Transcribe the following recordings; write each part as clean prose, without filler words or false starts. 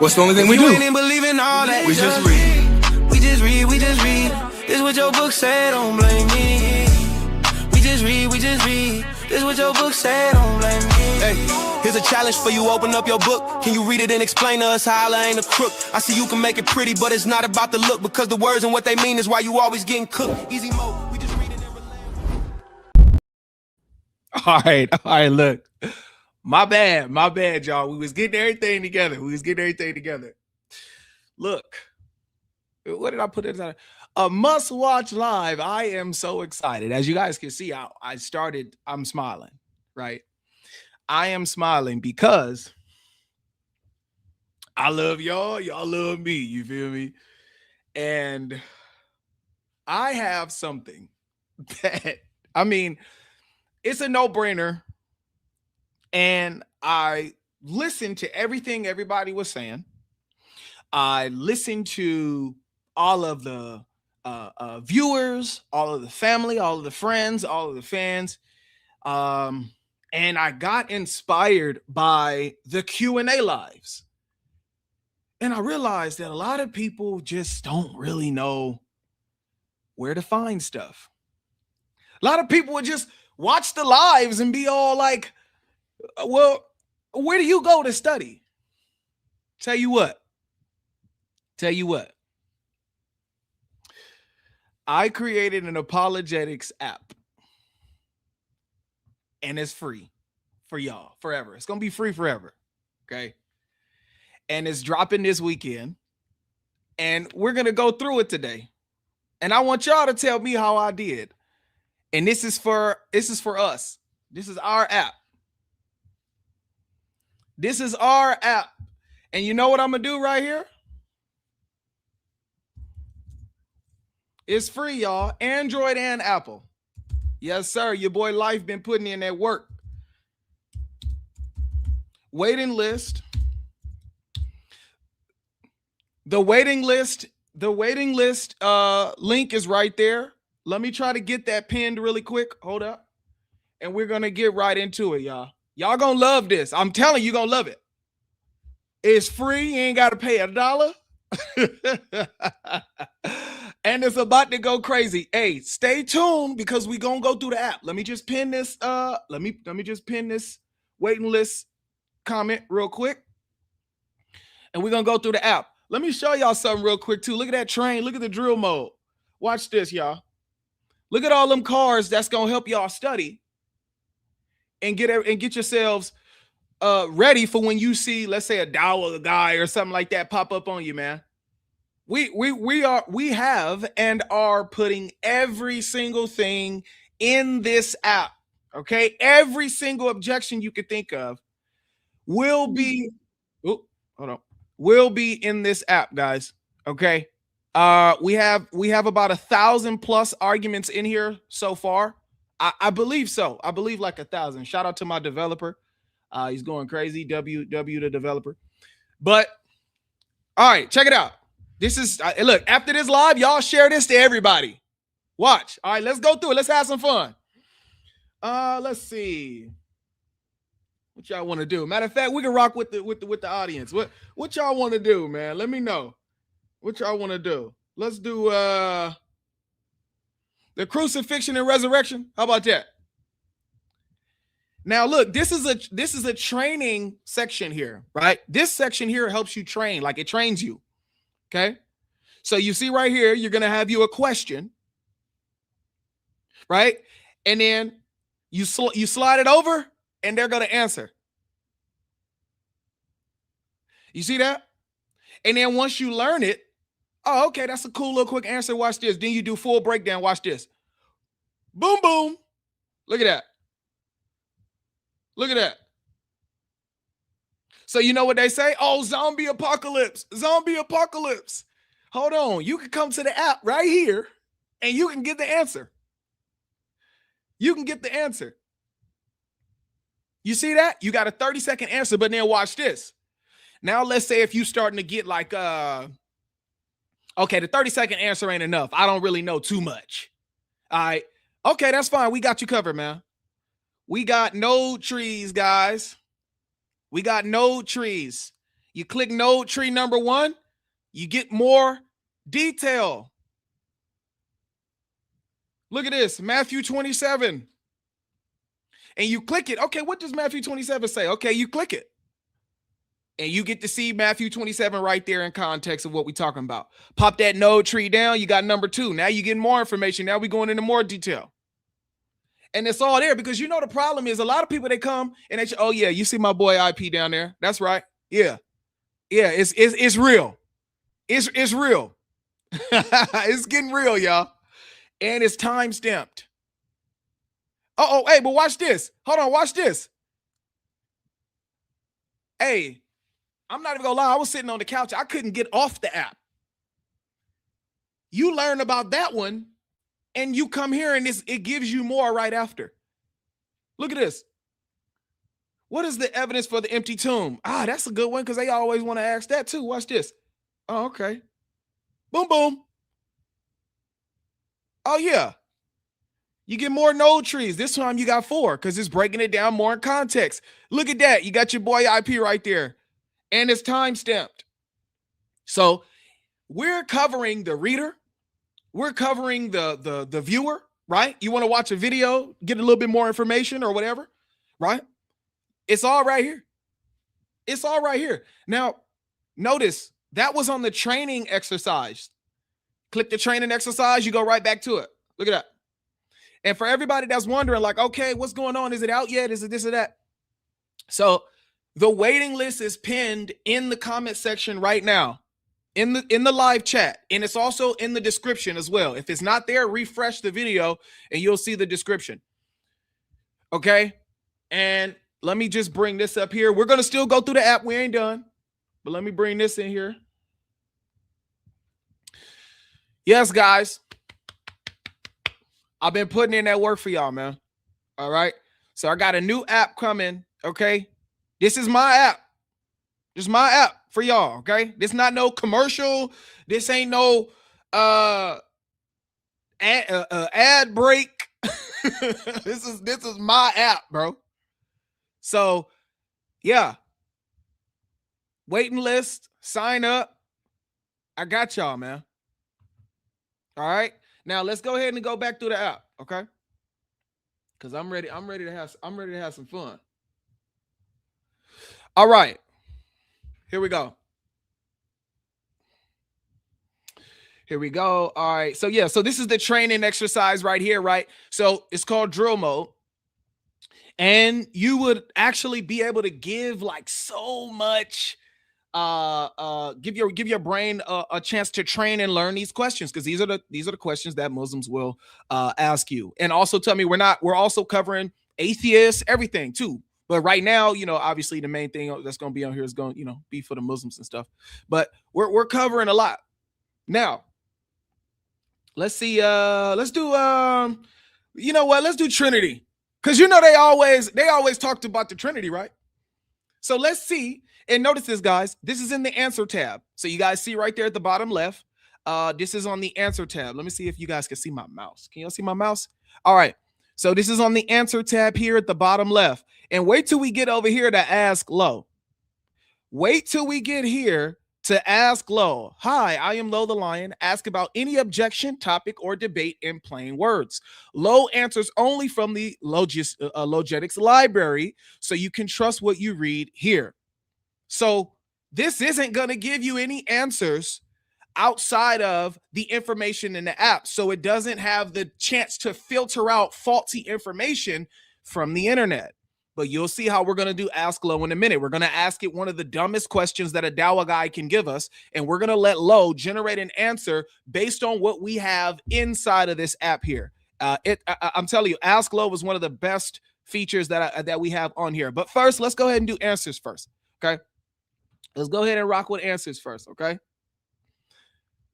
What's the only thing we do? You ain't believing all that. We just read. We just read, we just read. This what your book said, don't blame me. We just read, we just read. This what your book said, don't blame me. Hey, here's a challenge for you, open up your book. Can you read it and explain to us how I ain't a crook? I see you can make it pretty, but it's not about the look. Because the words and what they mean is why you always getting cooked. Easy mode, we just read it and relate. All right, look. My bad, y'all. We was getting everything together. Look, what did I put inside? A must-watch live. I am so excited. As you guys can see, I'm smiling, right? I am smiling because I love y'all. Y'all love me. You feel me? And I have something that, I mean, it's a no-brainer. And I listened to everything everybody was saying. I listened to all of the viewers, all of the family, all of the friends, all of the fans. And I got inspired by the Q&A lives. And I realized that a lot of people just don't really know where to find stuff. A lot of people would just watch the lives and be all like, well, where do you go to study? Tell you what. I created an apologetics app. And it's free for y'all forever. It's going to be free forever. Okay. And it's dropping this weekend. And we're going to go through it today. And I want y'all to tell me how I did. And this is for us. This is our app. This is our app. And you know what I'm going to do right here? It's free, y'all. Android and Apple. Yes, sir. Your boy Life been putting in that work. Waiting list. The waiting list link is right there. Let me try to get that pinned really quick. Hold up. And we're going to get right into it, y'all. Y'all gonna love this. I'm telling you, gonna love it. It's free. You ain't got to pay $1. And it's about to go crazy. Hey, stay tuned because we gonna go through the app. Let me just pin this. Let me just pin this waiting list comment real quick. And we're gonna go through the app. Let me show y'all something real quick too. Look at that train. Look at the drill mode. Watch this, y'all. Look at all them cars that's gonna help y'all study. And get yourselves ready for when you see, let's say, a dollar guy or something like that pop up on you, man. We have and are putting every single thing in this app. Okay, every single objection you could think of will be in this app, guys. Okay, we have about 1,000+ arguments in here so far. I believe so. I believe like 1,000. Shout out to my developer. He's going crazy. W the developer. But all right, check it out. This is look, after this live, y'all share this to everybody. Watch. All right, let's go through it. Let's have some fun. Let's see. What y'all want to do? Matter of fact, we can rock with the audience. What y'all want to do, man? Let me know. What y'all want to do? Let's do the crucifixion and resurrection. How about that? Now, look, this is a training section here, right? This section here helps you train, like it trains you. Okay. So you see right here, you're going to have you a question, right? And then you slide it over and they're going to answer. You see that? And then once you learn it, oh, okay, that's a cool little quick answer. Watch this. Then you do full breakdown. Watch this. Boom, boom. Look at that. Look at that. So you know what they say? Oh, zombie apocalypse. Zombie apocalypse. Hold on. You can come to the app right here and you can get the answer. You can get the answer. You see that? You got a 30-second answer, but then watch this. Now, let's say if you starting to get like, okay, the 30-second answer ain't enough. I don't really know too much. All right. Okay, that's fine. We got you covered, man. We got no trees, guys. We got no trees. You click node tree number 1, you get more detail. Look at this, Matthew 27. And you click it. Okay, what does Matthew 27 say? Okay, you click it. And you get to see Matthew 27 right there in context of what we're talking about. Pop that node tree down. You got number 2. Now you get more information. Now we're going into more detail. And it's all there because you know the problem is a lot of people, they come and they say, oh, yeah, you see my boy IP down there. That's right. Yeah. Yeah, it's real. It's real. It's getting real, y'all. And it's time stamped. Oh, hey, but watch this. Hold on, watch this. Hey, I'm not even gonna lie. I was sitting on the couch. I couldn't get off the app. You learn about that one, and you come here, and it gives you more right after. Look at this. What is the evidence for the empty tomb? Ah, that's a good one because they always want to ask that too. Watch this. Oh, okay. Boom, boom. Oh, yeah. You get more node trees. This time you got 4 because it's breaking it down more in context. Look at that. You got your boy IP right there. And it's time stamped. So we're covering the reader. We're covering the viewer, right? You want to watch a video, get a little bit more information or whatever, right? It's all right here. It's all right here. Now, notice that was on the training exercise. Click the training exercise, you go right back to it. Look at that. And for everybody that's wondering, like, okay, what's going on? Is it out yet? Is it this or that? So the waiting list is pinned in the comment section right now, in the live chat. And it's also in the description as well. If it's not there, refresh the video and you'll see the description. Okay. And let me just bring this up here. We're going to still go through the app. We ain't done. But let me bring this in here. Yes, guys. I've been putting in that work for y'all, man. All right. So I got a new app coming. Okay. This is my app. This is my app for y'all. Okay. This not no commercial. This ain't no ad break. This is my app, bro. So yeah. Waiting list, sign up. I got y'all, man. All right. Now let's go ahead and go back through the app, okay? Because I'm ready to have some fun. All right. Here we go. Here we go. All right. So yeah, so this is the training exercise right here, right? So it's called drill mode. And you would actually be able to give like so much give your brain a chance to train and learn these questions, because these are the questions that Muslims will ask you. And also tell me we're also covering atheists, everything too. But right now, you know, obviously the main thing that's going to be on here is going, you know, be for the Muslims and stuff. But we're covering a lot. Now, let's see. Let's do you know what? Let's do Trinity. Because you know they always talked about the Trinity, right? So let's see. And notice this, guys. This is in the answer tab. So you guys see right there at the bottom left. This is on the answer tab. Let me see if you guys can see my mouse. Can y'all see my mouse? All right. So this is on the answer tab here at the bottom left. And wait till we get over here to ask Lo. Wait till we get here to ask Lo. Hi, I am Lo the Lion. Ask about any objection, topic, or debate in plain words. Lo answers only from the Logetics library, so you can trust what you read here. So this isn't going to give you any answers outside of the information in the app. So it doesn't have the chance to filter out faulty information from the internet. But you'll see how we're going to do Ask Lo in a minute. We're going to ask it one of the dumbest questions that a Dawah guy can give us. And we're going to let Lo generate an answer based on what we have inside of this app here. I'm telling you, Ask Lo was one of the best features that we have on here. But first, let's go ahead and do answers first. Okay. Let's go ahead and rock with answers first, okay?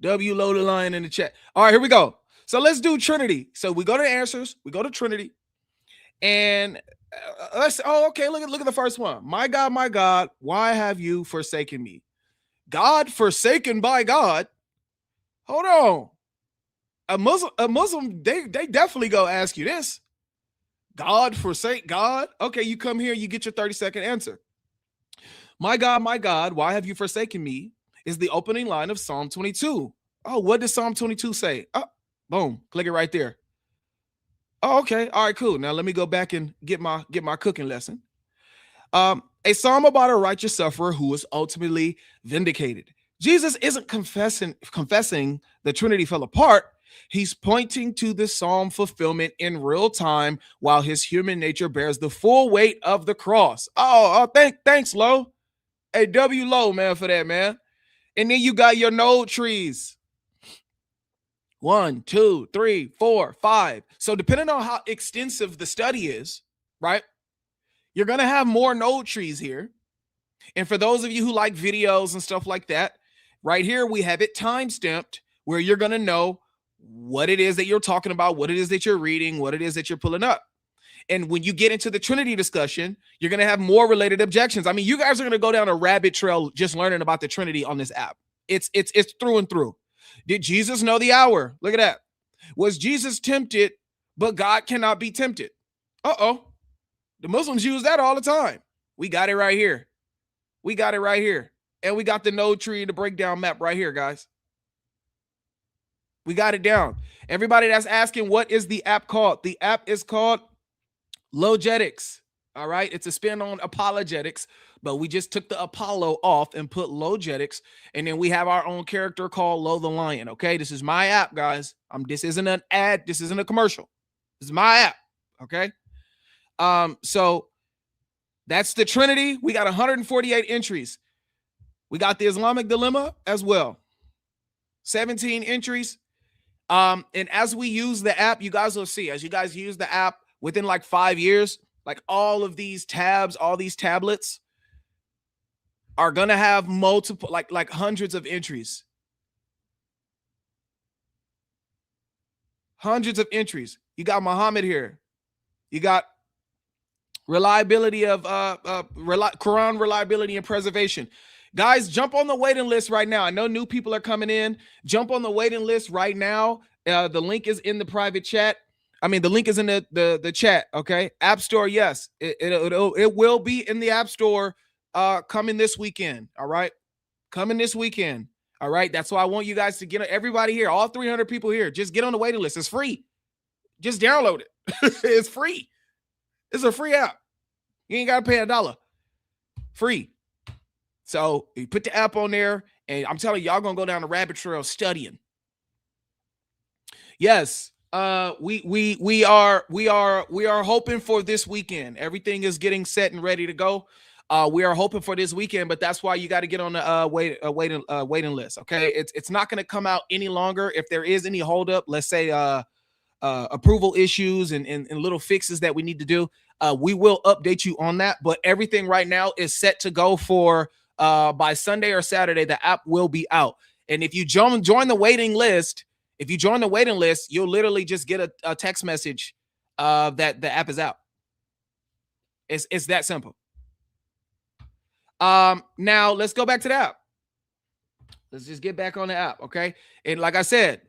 W Lo the Lion in the chat. All right, here we go. So let's do Trinity. So we go to answers, we go to Trinity, and okay, look at the first one. My God, why have you forsaken me? God forsaken by God? Hold on. A Muslim, they definitely go ask you this. God forsake God? Okay, you come here, you get your 30-second answer. my God, why have you forsaken me? Is the opening line of Psalm 22. Oh, what does Psalm 22 say? Oh, boom, click it right there. Oh, okay. All right, cool. Now let me go back and get my cooking lesson. A psalm about a righteous sufferer who is ultimately vindicated. Jesus isn't confessing the Trinity fell apart. He's pointing to the psalm fulfillment in real time while his human nature bears the full weight of the cross. Thanks, Lo. Hey, W Low, man, for that, man. And then you got your node trees. 1, 2, 3, 4, 5. So depending on how extensive the study is, right, you're going to have more node trees here. And for those of you who like videos and stuff like that, right here, we have it time-stamped where you're going to know what it is that you're talking about, what it is that you're reading, what it is that you're pulling up. And when you get into the Trinity discussion, you're going to have more related objections. I mean, you guys are going to go down a rabbit trail just learning about the Trinity on this app. It's through and through. Did Jesus know the hour? Look at that. Was Jesus tempted, but God cannot be tempted? Uh-oh. The Muslims use that all the time. We got it right here. We got it right here. And we got the node tree, the breakdown map right here, guys. We got it down. Everybody that's asking, what is the app called? The app is called Logetics. All right. It's a spin on apologetics, but we just took the Apollo off and put Logetics. And then we have our own character called Lo the Lion. Okay. This is my app, guys. This isn't an ad. This isn't a commercial. This is my app. Okay. So that's the Trinity. We got 148 entries. We got the Islamic dilemma as well. 17 entries. And as we use the app, you guys will see, as you guys use the app within like 5 years, like all of these tabs, all these tablets are going to have multiple, like hundreds of entries. Hundreds of entries. You got Muhammad here. You got reliability of Quran reliability and preservation. Guys, jump on the waiting list right now. I know new people are coming in. Jump on the waiting list right now. The link is in the private chat. I mean, the link is in the chat. Okay. App Store. Yes, it will be in the App Store coming this weekend. All right. Coming this weekend. All right. That's why I want you guys to get everybody here. All 300 people here. Just get on the waiting list. It's free. Just download it. It's free. It's a free app. You ain't got to pay $1. Free. So you put the app on there, and I'm telling you, y'all gonna go down the rabbit trail studying. Yes, we are hoping for this weekend. Everything is getting set and ready to go. We are hoping for this weekend, but that's why you got to get on the waiting list. Okay, it's not going to come out any longer. If there is any holdup, let's say approval issues and little fixes that we need to do, we will update you on that. But everything right now is set to go for by Sunday or Saturday. The app will be out, and if you join the waiting list, you'll literally just get a text message that the app is out. It's that simple. Now let's go back to the app. Let's just get back on the app, okay? And like I said,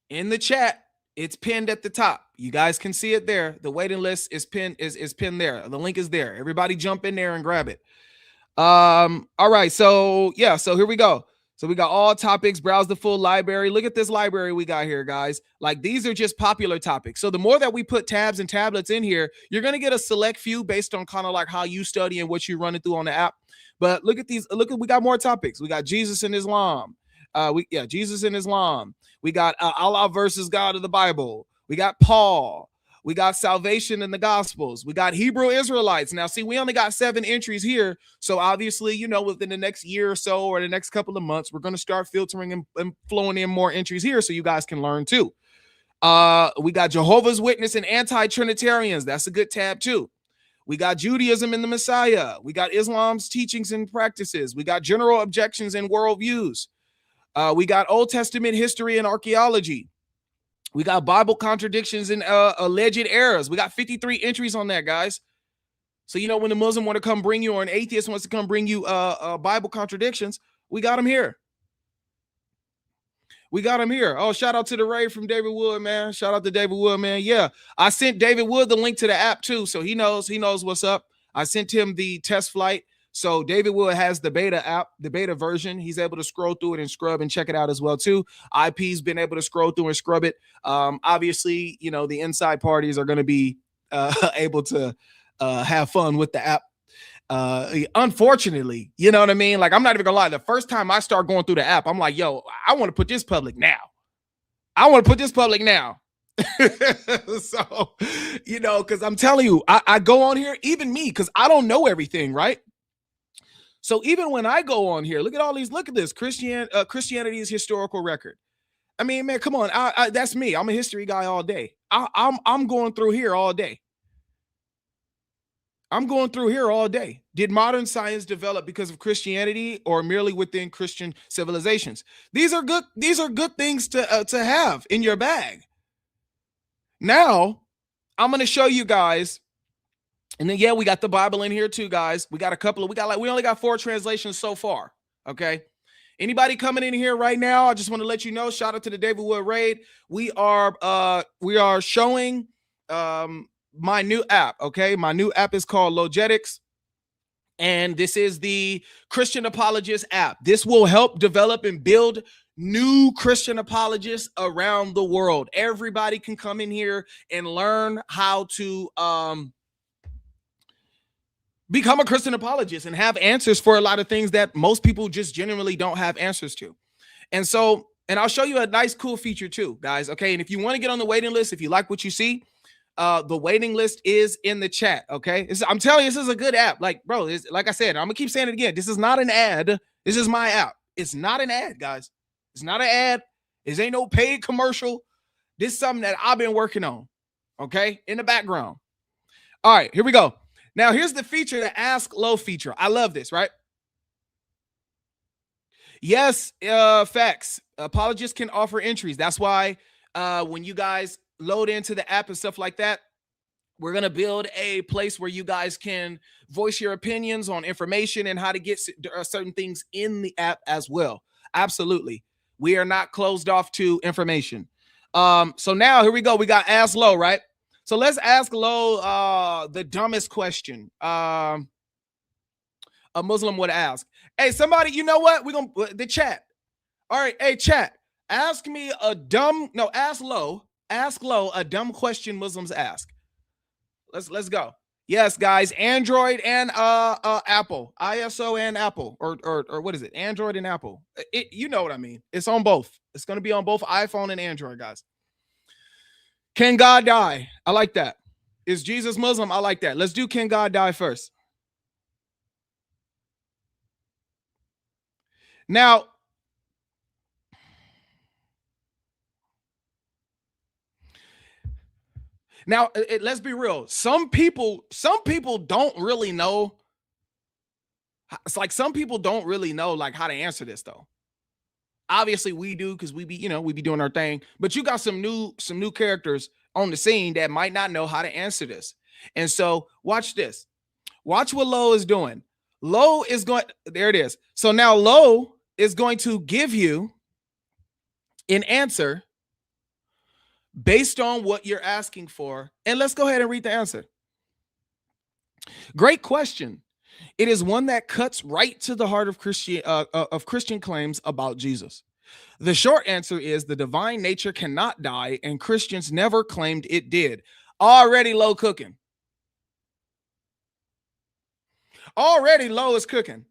in the chat, it's pinned at the top. You guys can see it there. The waiting list is pinned there. The link is there. Everybody jump in there and grab it. All right. So yeah, so here we go. So we got all topics, browse the full library. Look at this library we got here, guys. Like these are just popular topics. So the more that we put tabs and tablets in here, you're going to get a select few based on kind of like how you study and what you're running through on the app. But look at these. We got more topics. We got Jesus and Islam. Jesus and Islam. We got Allah versus God of the Bible. We got Paul. We got salvation in the Gospels. We got Hebrew Israelites. Now, see, we only got 7 entries here. So obviously, you know, within the next year or so or the next couple of months, we're going to start filtering and flowing in more entries here so you guys can learn too. We got Jehovah's Witness and anti-Trinitarians. That's a good tab too. We got Judaism and the Messiah. We got Islam's teachings and practices. We got general objections and worldviews. We got Old Testament history and archaeology. We got Bible contradictions and alleged errors. We got 53 entries on that, guys. So, you know, when a Muslim want to come bring you or an atheist wants to come bring you Bible contradictions, we got them here. We got them here. Oh, shout out to the raid from David Wood, man. Shout out to David Wood, man. Yeah, I sent David Wood the link to the app too, so he knows what's up. I sent him the test flight, So David Wood has the beta app, the beta version. He's able to scroll through it and scrub and check it out as well too. IP's been able to scroll through and scrub it. Obviously, you know, the inside parties are going to be able to have fun with the app. Unfortunately, you know what I mean? Like, I'm not even gonna lie. The first time I start going through the app, I'm like, yo, I want to put this public now. So, you know, because I'm telling you, I go on here, even me, because I don't know everything, right? So even when I go on here, look at all these, look at this Christianity's historical record. I mean, man, come on, that's me. I'm a history guy all day. I'm going through here all day. Did modern science develop because of Christianity or merely within Christian civilizations? These are good things to have in your bag. Now, I'm going to show you guys. And then, yeah, we got the Bible in here too, guys. We only got 4 translations so far. Okay. Anybody coming in here right now? I just want to let you know, shout out to the David Wood Raid. We are showing, my new app. Okay. My new app is called Logetics. And this is the Christian Apologist app. This will help develop and build new Christian apologists around the world. Everybody can come in here and learn how to become a Christian apologist and have answers for a lot of things that most people just genuinely don't have answers to. And so, and I'll show you a nice, cool feature too, guys. Okay. And if you want to get on the waiting list, if you like what you see, the waiting list is in the chat. Okay. I'm telling you, this is a good app. Like, bro, like I said, I'm gonna keep saying it again. This is not an ad. This is my app. It's not an ad, guys. It's not an ad. This ain't no paid commercial. This is something that I've been working on. Okay. In the background. All right, here we go. Now here's the feature, the Ask Low feature. I love this, right? Yes, facts. Apologists can offer entries. That's why when you guys load into the app and stuff like that, we're going to build a place where you guys can voice your opinions on information and how to get certain things in the app as well. Absolutely. We are not closed off to information. So now here we go. We got Ask Low, right? So let's ask Low the dumbest question a Muslim would ask. Hey, somebody, you know what? We're going to the chat. All right. Hey, chat, ask me ask Low a dumb question Muslims ask. Let's go. Yes, guys, Android and Apple, ISO and Apple, or what is it? Android and Apple. You know what I mean. It's on both. It's going to be on both iPhone and Android, guys. Can God die? I like that. Is Jesus Muslim? I like that. Let's do can God die first. Now, let's be real. Some people don't really know. It's like some people don't really know like how to answer this though. Obviously we do because we be doing our thing, but you got some new characters on the scene that might not know how to answer this. And so watch this. Watch what Low is doing. Low is going, there it is. So now Low is going to give you an answer based on what you're asking for. And let's go ahead and read the answer. Great question. It is one that cuts right to the heart of Christian claims about Jesus. The short answer is the divine nature cannot die, and Christians never claimed it did. Already Low cooking. Already Low is cooking.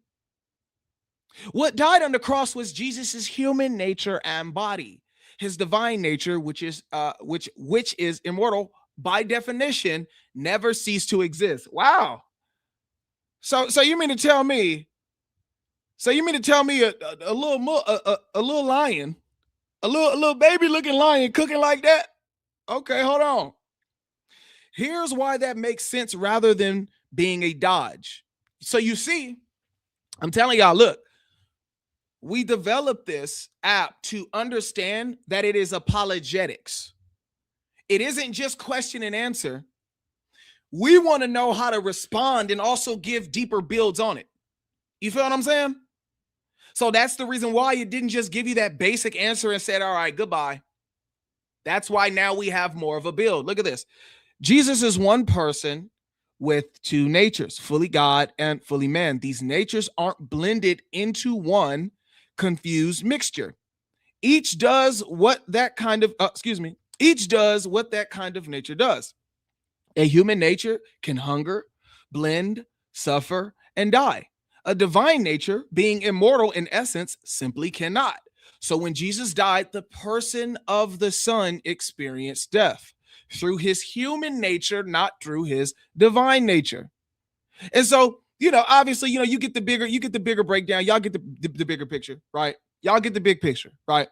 What died on the cross was Jesus's human nature and body. His divine nature, which is immortal by definition, never ceased to exist. Wow. So you mean to tell me? So you mean to tell me a little lion, a little baby looking lion cooking like that? Okay, hold on. Here's why that makes sense rather than being a dodge. So you see, I'm telling y'all, look, we developed this app to understand that it is apologetics. It isn't just question and answer. We want to know how to respond and also give deeper builds on it. You feel what I'm saying? So that's the reason why it didn't just give you that basic answer and said, all right, goodbye. That's why now we have more of a build. Look at this. Jesus is one person, with two natures, fully God and fully man. These natures aren't blended into one confused mixture. Each does what that kind of each does what that kind of nature does. A human nature can hunger, blend, suffer, and die. A divine nature, being immortal in essence, simply cannot. So when Jesus died, the person of the Son experienced death through his human nature, not through his divine nature. And so, obviously, you get the bigger breakdown. Y'all get the bigger picture, right? Y'all get the big picture, right?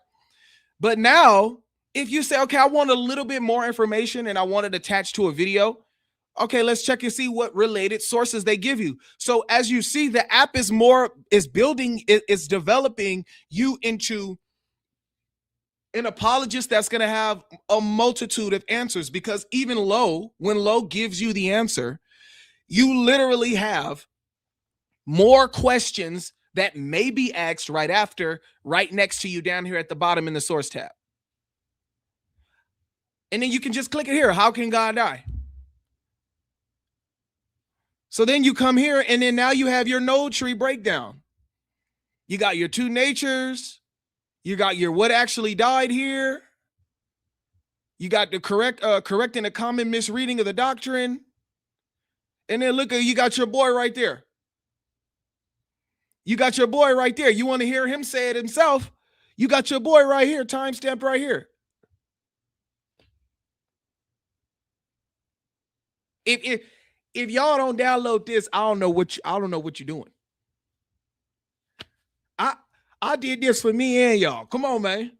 But now, if you say, okay, I want a little bit more information and I want it attached to a video, okay, let's check and see what related sources they give you. So as you see, the app is developing you into an apologist that's going to have a multitude of answers, because even when Lo gives you the answer, you literally have more questions that may be asked right next to you down here at the bottom in the source tab. And then you can just click it here. How can God die? So then you come here, and then now you have your node tree breakdown. You got your two natures. You got your what actually died here. You got the correcting a common misreading of the doctrine. And then look, you got your boy right there. You got your boy right there. You want to hear him say it himself? You got your boy right here, timestamp right here. If y'all don't download this, I don't know what you're doing. I did this for me and y'all. Come on, man.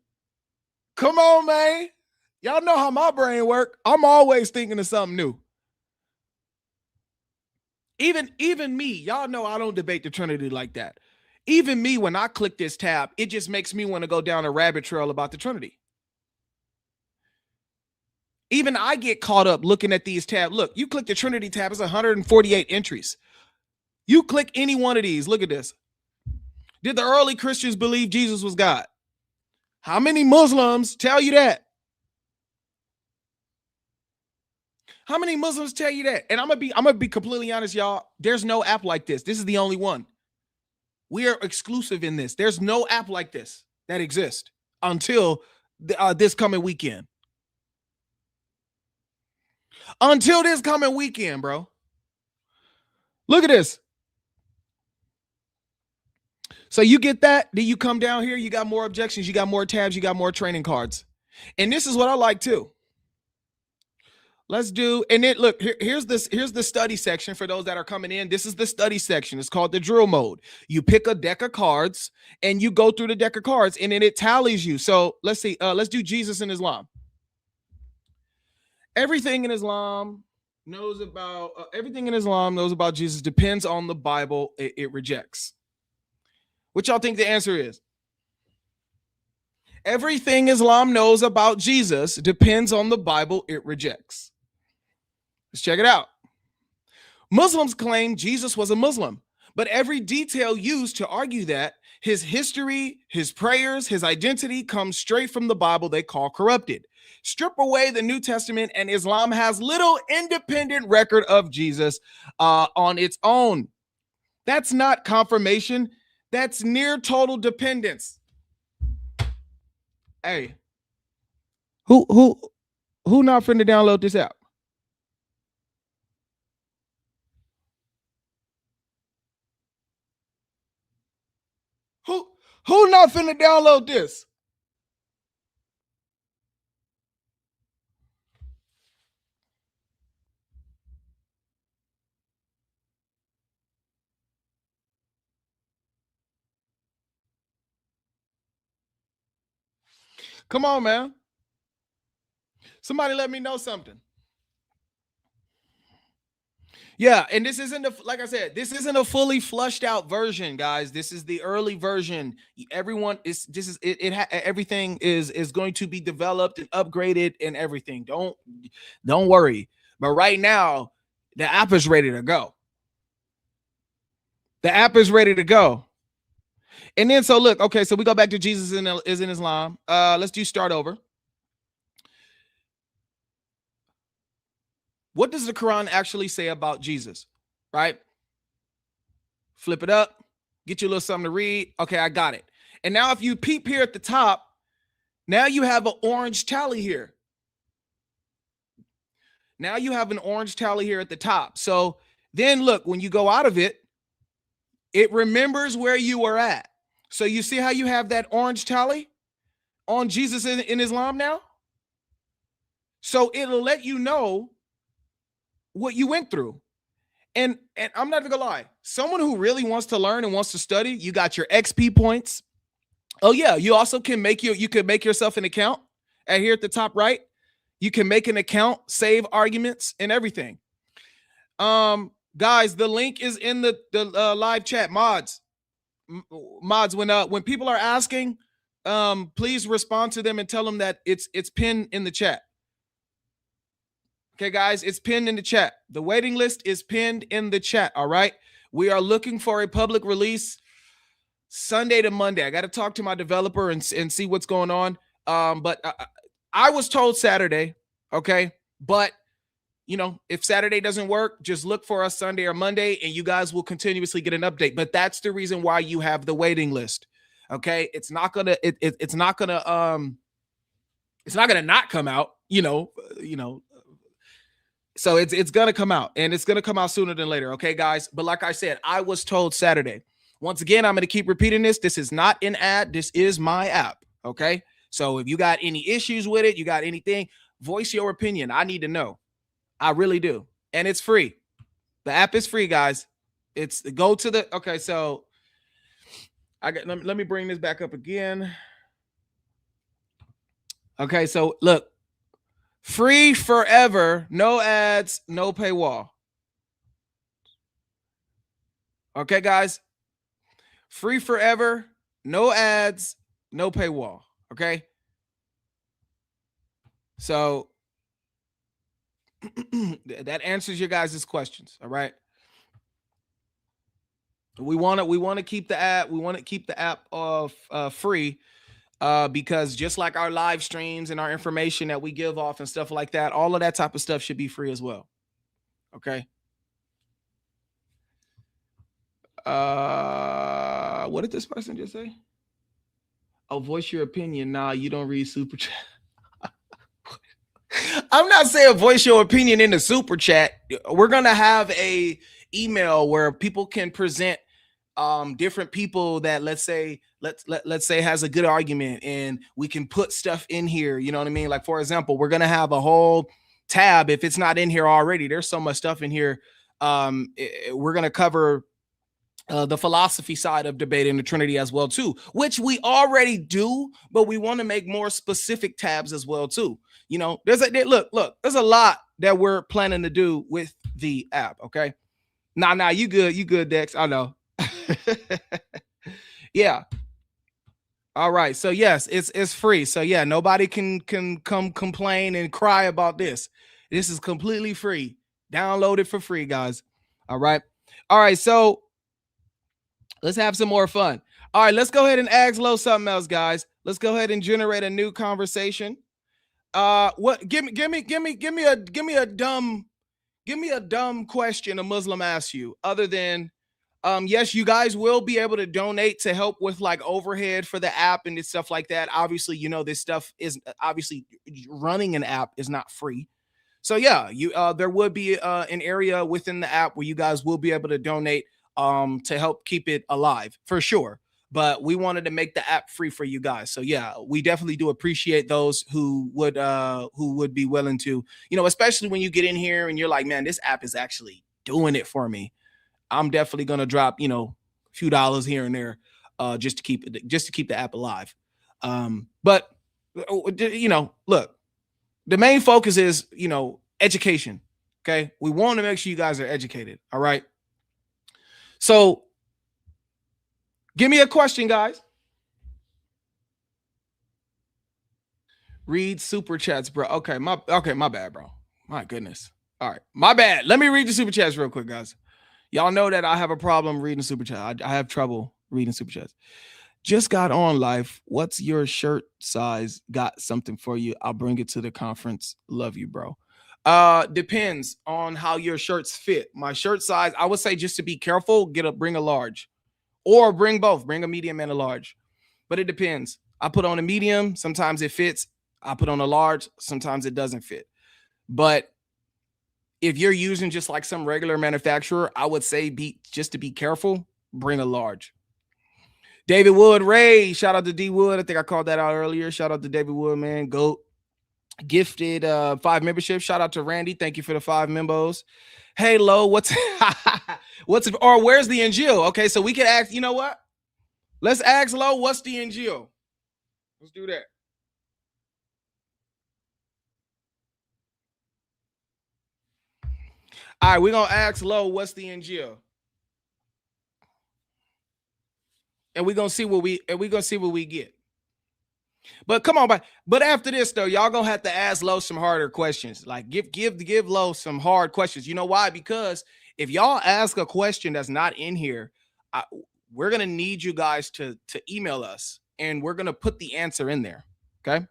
Come on, man. Y'all know how my brain work. I'm always thinking of something new. Even me, y'all know I don't debate the Trinity like that. Even me, when I click this tab, it just makes me want to go down a rabbit trail about the Trinity. Even I get caught up looking at these tabs. Look, you click the Trinity tab, it's 148 entries. You click any one of these. Look at this. Did the early Christians believe Jesus was God? How many Muslims tell you that? How many Muslims tell you that? And I'm gonna be completely honest, y'all. There's no app like this. This is the only one. We are exclusive in this. There's no app like this that exists until this coming weekend. Until this coming weekend, bro. Look at this. So you get that, then you come down here, you got more objections, you got more tabs, you got more training cards. And this is what I like too. Let's do, and then look, here's the study section for those that are coming in. This is the study section. It's called the drill mode. You pick a deck of cards and you go through the deck of cards, and then it tallies you. So let's see, let's do Jesus and Islam. Everything in Islam knows about Jesus depends on the Bible it rejects. What y'all think the answer is? Everything Islam knows about Jesus depends on the Bible it rejects. Let's check it out. Muslims claim Jesus was a Muslim, but every detail used to argue that his history, his prayers, his identity comes straight from the Bible they call corrupted. Strip away the New Testament and Islam has little independent record of Jesus on its own. That's not confirmation. That's near total dependence. Hey, who not finna download this app? Who not finna download this? Come on, man. Somebody let me know something. Yeah, and this isn't like I said, this isn't a fully flushed out version, guys. This is the early version. Everything is going to be developed and upgraded and everything. Don't worry. But right now, the app is ready to go. The app is ready to go. And then so look, okay, so we go back to Jesus is in Islam. Let's do start over. What does the Quran actually say about Jesus? Right? Flip it up, get you a little something to read. Okay, I got it. And now if you peep here at the top, now you have an orange tally here. Now you have an orange tally here at the top. So then look, when you go out of it, it remembers where you were at. So you see how you have that orange tally on Jesus in Islam now? So it'll let you know what you went through. And I'm not gonna lie, someone who really wants to learn and wants to study, you got your XP points. Oh yeah, you also can you can make yourself an account at here at the top right. You can make an account, save arguments and everything. Guys, the link is in the live chat. Mods, when people are asking, please respond to them and tell them that it's pinned in the chat. Okay, guys, it's pinned in the chat. The waiting list is pinned in the chat. All right. We are looking for a public release Sunday to Monday. I got to talk to my developer and see what's going on. But I was told Saturday. Okay. But, you know, if Saturday doesn't work, just look for us Sunday or Monday and you guys will continuously get an update. But that's the reason why you have the waiting list. Okay. It's not going to, it's not going to not come out, you know. So it's going to come out and it's going to come out sooner than later. Okay, guys. But like I said, I was told Saturday. Once again, I'm going to keep repeating this. This is not an ad. This is my app. Okay. So if you got any issues with it, you got anything, voice your opinion. I need to know. I really do. And it's free. The app is free, guys. It's go to the, okay. So let me bring this back up again. Okay. So look. Free forever, no ads, no paywall. Okay, guys. Free forever, no ads, no paywall. Okay. So that answers your guys' questions. All right. We want to keep the app. We want to keep the app free. Because just like our live streams and our information that we give off and stuff like that, all of that type of stuff should be free as well. Okay. What did this person just say? Oh, voice your opinion. Nah, you don't read super chat. I'm not saying voice your opinion in the super chat. We're going to have a email where people can present different people that let's say has a good argument and we can put stuff in here. You know what I mean? Like, for example, we're going to have a whole tab. If it's not in here already, there's so much stuff in here. We're going to cover the philosophy side of debating the Trinity as well too, which we already do, but we want to make more specific tabs as well too. You know, there's a lot that we're planning to do with the app. Okay. Nah, you good, Dex. I know. Yeah. All right. So yes, it's free. So yeah, nobody can come complain and cry about this. This is completely free. Download it for free, guys. All right. So let's have some more fun. All right, let's go ahead and ask Lo something else, guys. Let's go ahead and generate a new conversation. What? Give me a dumb question a Muslim asks you, other than yes, you guys will be able to donate to help with like overhead for the app and stuff like that. Obviously, you know, this stuff is obviously running an app is not free. So yeah, there would be an area within the app where you guys will be able to donate to help keep it alive for sure. But we wanted to make the app free for you guys. So yeah, we definitely do appreciate those who would be willing to, you know, especially when you get in here and you're like, man, this app is actually doing it for me. I'm definitely going to drop, you know, a few dollars here and there just to keep the app alive. But you know, look, the main focus is, you know, education. Okay. We want to make sure you guys are educated. All right. So give me a question, guys. Read super chats, bro. Okay, my bad, bro. My goodness. All right, my bad. Let me read the super chats real quick, guys. Y'all know that I have a problem reading super chat. I have trouble reading super chats. Just got on life. What's your shirt size? Got something for you. I'll bring it to the conference. Love you, bro. Depends on how your shirts fit. My shirt size, I would say, just to be careful, bring a large, or bring both. Bring a medium and a large. But it depends. I put on a medium, sometimes it fits. I put on a large, sometimes it doesn't fit. But if you're using just like some regular manufacturer, I would say just to be careful, bring a large. David Wood, Ray, shout out to D Wood. I think I called that out earlier. Shout out to David Wood, man. GOAT. Gifted 5 memberships. Shout out to Randy. Thank you for the 5 membos. Hey, Lo, what's or where's the Injil? Okay, so we can ask, you know what? Let's ask Lo, what's the Injil? Let's do that. All right, we're gonna ask Lo, what's the Injil? And we're gonna see what we get. But come on, but after this though, y'all gonna have to ask Lo some harder questions. Like give Lo some hard questions. You know why? Because if y'all ask a question that's not in here, we're gonna need you guys to email us, and we're gonna put the answer in there. Okay,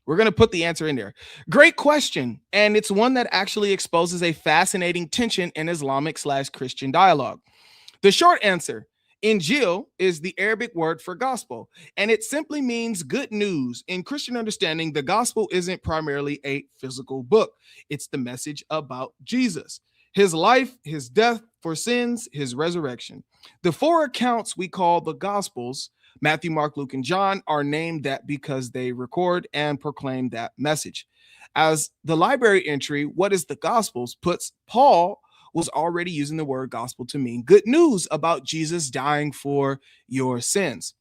we're gonna put the answer in there. Great question, and it's one that actually exposes a fascinating tension in Islamic/Christian dialogue. The short answer: Injil is the Arabic word for gospel, and it simply means good news. In Christian understanding, the gospel isn't primarily a physical book. It's the message about Jesus, his life, his death for sins, his resurrection. The 4 accounts we call the gospels, Matthew, Mark, Luke, and John, are named that because they record and proclaim that message. As the library entry, What is the Gospels, puts, Paul was already using the word gospel to mean good news about Jesus dying for your sins.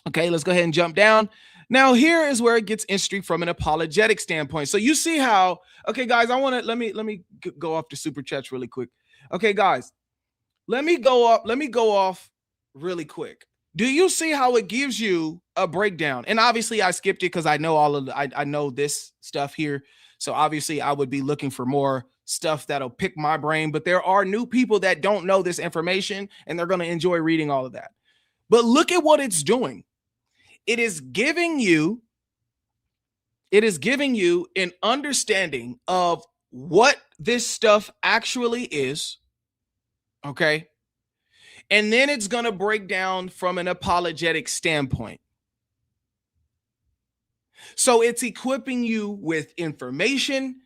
Okay, let's go ahead and jump down. Now, here is where it gets interesting from an apologetic standpoint. So you see how, okay, guys, let me go off the super chats really quick. Okay, guys, let me go off really quick. Do you see how it gives you a breakdown? And obviously I skipped it because I know I know this stuff here. So obviously I would be looking for more stuff that'll pick my brain, but there are new people that don't know this information and they're going to enjoy reading all of that. But look at what it's doing. It is giving you an understanding of what this stuff actually is. Okay. And then it's going to break down from an apologetic standpoint. So it's equipping you with information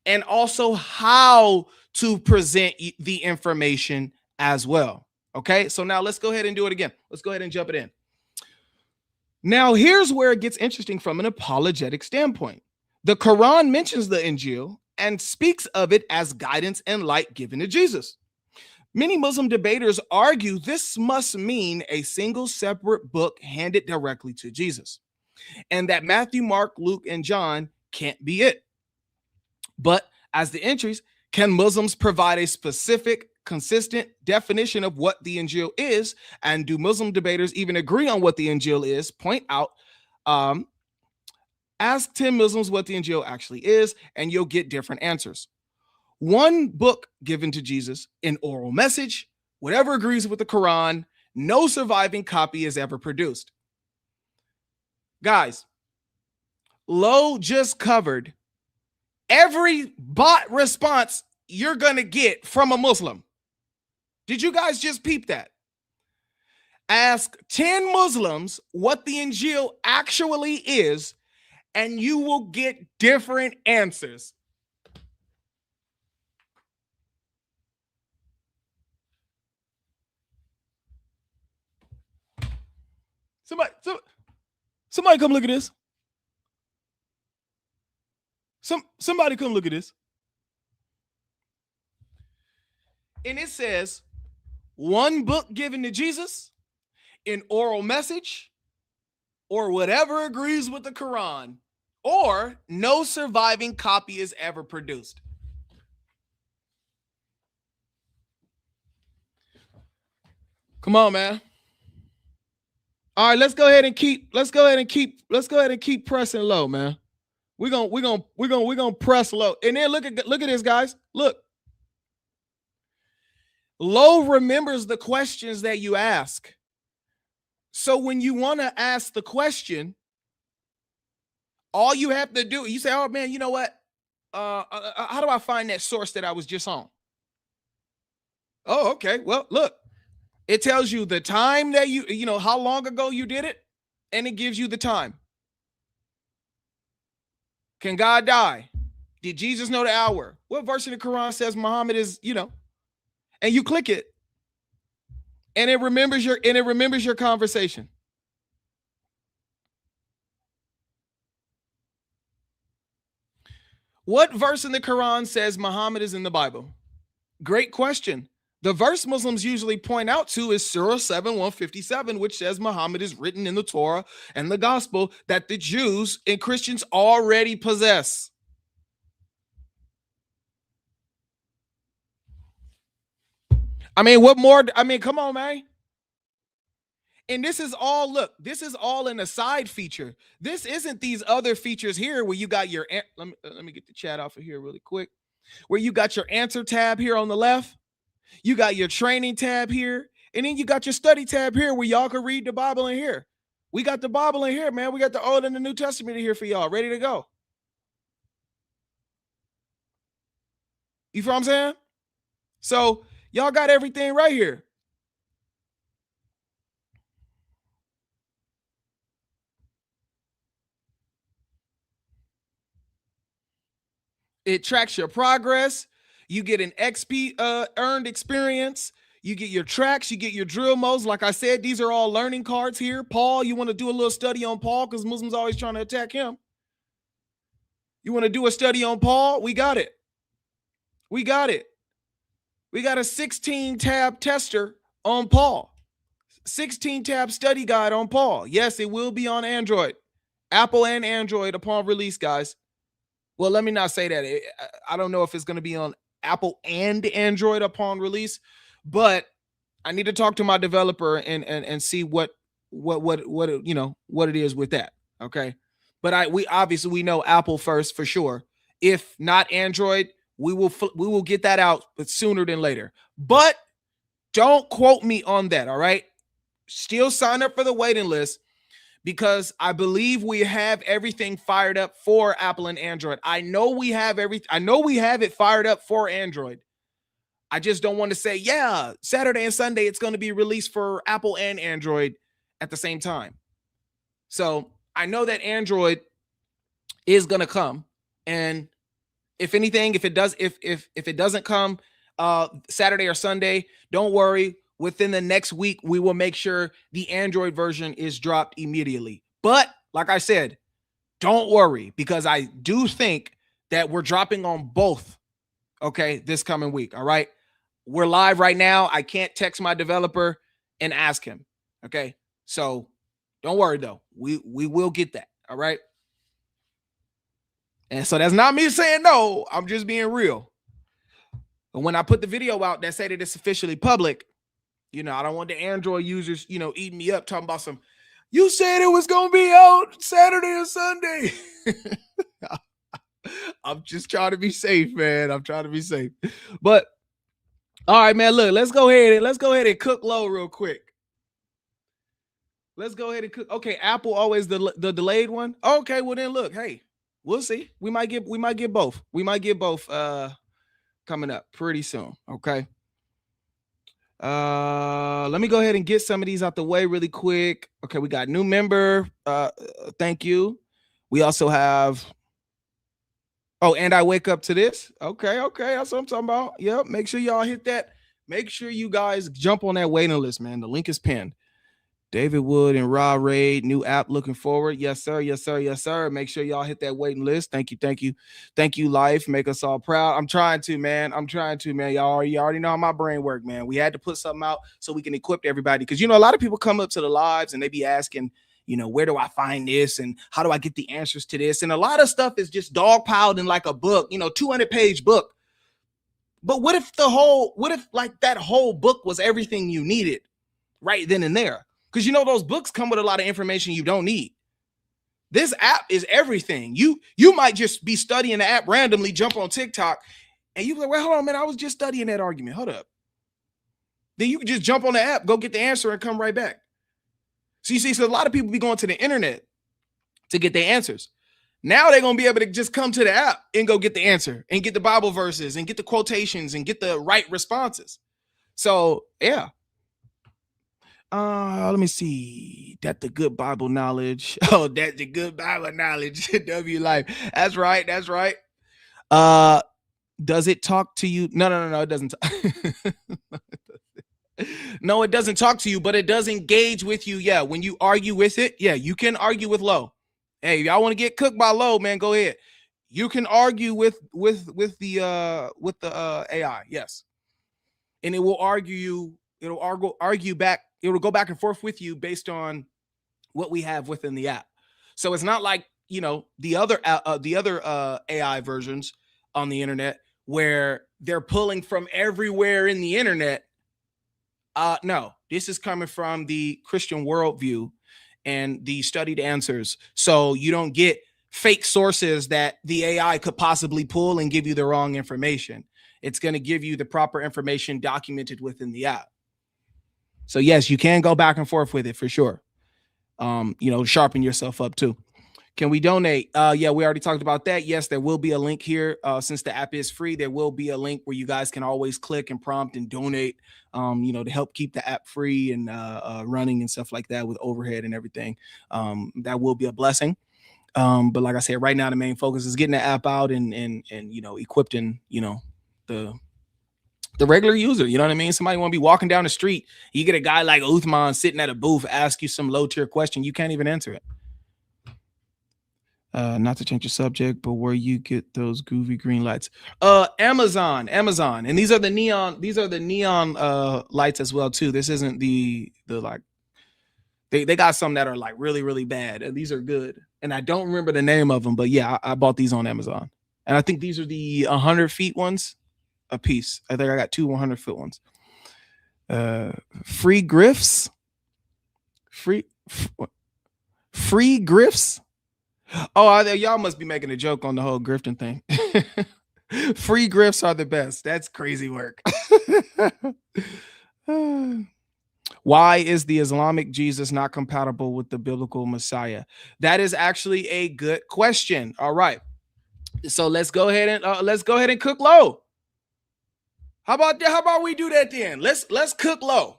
and also how to present the information as well. Okay, so now let's go ahead and do it again. Let's go ahead and jump it in. Now, here's where it gets interesting from an apologetic standpoint. The Quran mentions the Injil and speaks of it as guidance and light given to Jesus. Many Muslim debaters argue this must mean a single separate book handed directly to Jesus, and that Matthew, Mark, Luke, and John can't be it. But as the entries, can Muslims provide a specific, consistent definition of what the Injil is? And do Muslim debaters even agree on what the Injil is? Point out, ask 10 Muslims what the Injil actually is, and you'll get different answers. One book given to Jesus, an oral message, whatever agrees with the Quran, no surviving copy is ever produced. Guys, Lo just covered every bot response you're going to get from a Muslim. Did you guys just peep that? Ask 10 Muslims what the Injil actually is, and you will get different answers. Somebody come look at this. Somebody come look at this. And it says, one book given to Jesus, an oral message, or whatever agrees with the Quran, or no surviving copy is ever produced. Come on, man. All right, let's go ahead and keep pressing low, man. We're gonna press low. And then look at this, guys. Look. Low remembers the questions that you ask. So when you want to ask the question, all you have to do, you say, oh man, you know what? how do I find that source that I was just on? Oh, okay. Well, look, it tells you the time that you know, how long ago you did it, and it gives you the time. Can God die? Did Jesus know the hour? What verse in the Quran says Muhammad is, and you click it, and it remembers your conversation. What verse in the Quran says Muhammad is in the Bible? Great question. The verse Muslims usually point out to is Surah 7:157, which says Muhammad is written in the Torah and the gospel that the Jews and Christians already possess. I mean, what more? I mean, come on, man. And this is all, look, this is all in a side feature. This isn't these other features here where you got your, let me get the chat off of here really quick, where you got your answer tab here on the left. You got your training tab here. And then you got your study tab here where y'all can read the Bible in here. We got the Bible in here, man. We got the Old and the New Testament in here for y'all, ready to go. You feel what I'm saying? So y'all got everything right here. It tracks your progress. You get an XP earned experience. You get your tracks. You get your drill modes. Like I said, these are all learning cards here. Paul, you want to do a little study on Paul because Muslims always trying to attack him. You want to do a study on Paul? We got it. We got it. We got a 16 tab tester on Paul. 16 tab study guide on Paul. Yes, it will be on Android, Apple and Android upon release, guys. Well, let me not say that. I don't know if it's going to be on Apple and Android upon release, but I need to talk to my developer and see what it is with that. Okay. But we know Apple first for sure. If not Android, we will get that out, but sooner than later. But don't quote me on that. All right. Still sign up for the waiting list, because I believe we have everything fired up for Apple and Android. I know we have it fired up for Android. I just don't want to say, yeah, Saturday and Sunday it's going to be released for Apple and Android at the same time. So I know that Android is going to come, and if anything, if it doesn't come Saturday or Sunday, don't worry. Within the next week, we will make sure the Android version is dropped immediately. But like I said, don't worry, because I do think that we're dropping on both, okay, this coming week, all right? We're live right now. I can't text my developer and ask him, okay? So don't worry, though. We will get that, all right? And so that's not me saying no. I'm just being real. But when I put the video out that said that it's officially public, I don't want the Android users, eating me up talking about some, you said it was going to be out Saturday or Sunday. I'm just trying to be safe, man. I'm trying to be safe. But all right, man, look, let's go ahead and cook low real quick. Let's go ahead and cook. Okay, Apple always the delayed one. Okay, well then look, hey, we'll see. We might get both. We might get both coming up pretty soon. Okay. Let me go ahead and get some of these out the way really quick. Okay, we got new member. Thank you. We also have, and I wake up to this. Okay, that's what I'm talking about. Yep, make sure y'all hit that. Make sure you guys jump on that waiting list, man. The link is pinned. David Wood and Raw Raid, new app, looking forward. Yes, sir. Yes, sir. Yes, sir. Make sure y'all hit that waiting list. Thank you, life. Make us all proud. I'm trying to, man. Y'all already know how my brain work, man. We had to put something out so we can equip everybody, because a lot of people come up to the lives and they be asking, where do I find this and how do I get the answers to this? And a lot of stuff is just dogpiled in like a book, 200-page book. But what if that whole book was everything you needed right then and there? Because those books come with a lot of information you don't need. This app is everything. You might just be studying the app randomly, jump on TikTok, and you be like, well, hold on, man, I was just studying that argument. Hold up. Then you can just jump on the app, go get the answer, and come right back. So you see, a lot of people be going to the internet to get their answers. Now they're going to be able to just come to the app and go get the answer and get the Bible verses and get the quotations and get the right responses. So, yeah. Let me see. That the good Bible knowledge. Oh, that's the good Bible knowledge. W Life. That's right. That's right. Does it talk to you? No, it doesn't. No, it doesn't talk to you, but it does engage with you. Yeah, when you argue with it, yeah, you can argue with Lo. Hey, y'all want to get cooked by Lo, man, go ahead. You can argue with the AI, yes, and it will argue you. It'll argue back. It will go back and forth with you based on what we have within the app. So it's not like the other AI versions on the internet where they're pulling from everywhere in the internet. No, this is coming from the Christian worldview and the studied answers. So you don't get fake sources that the AI could possibly pull and give you the wrong information. It's going to give you the proper information documented within the app. So yes, you can go back and forth with it for sure. Sharpen yourself up too. Can we donate? Yeah, we already talked about that. Yes, there will be a link here. Since the app is free, there will be a link where you guys can always click and prompt and donate, to help keep the app free and running and stuff like that with overhead and everything. That will be a blessing. But like I said, right now, the main focus is getting the app out and equipping, the regular user. You know what I mean? Somebody want to be walking down the street. You get a guy like Uthman sitting at a booth, ask you some low tier question. You can't even answer it. Not to change the subject, but where you get those goofy green lights? Amazon, and these are the neon lights as well too. This isn't the like they got some that are like really really bad, and these are good. And I don't remember the name of them, but yeah, I bought these on Amazon, and I think these are the 100 feet ones a piece. I think I got 2 100-foot ones. Free grifts, free grifts. Oh, y'all must be making a joke on the whole grifting thing. Free grifts are the best. That's crazy work. Why is the Islamic Jesus not compatible with the biblical Messiah? That is actually a good question. All right. So let's go ahead and cook low. How about we do that then? Let's cook low.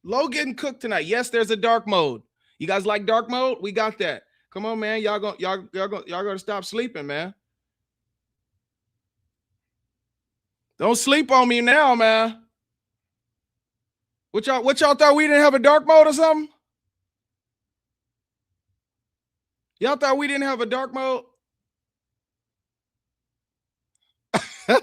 Low getting cooked tonight. Yes, there's a dark mode. You guys like dark mode? We got that. Come on, man. Y'all gonna stop sleeping, man. Don't sleep on me now, man. What y'all thought we didn't have a dark mode or something? Y'all thought we didn't have a dark mode? All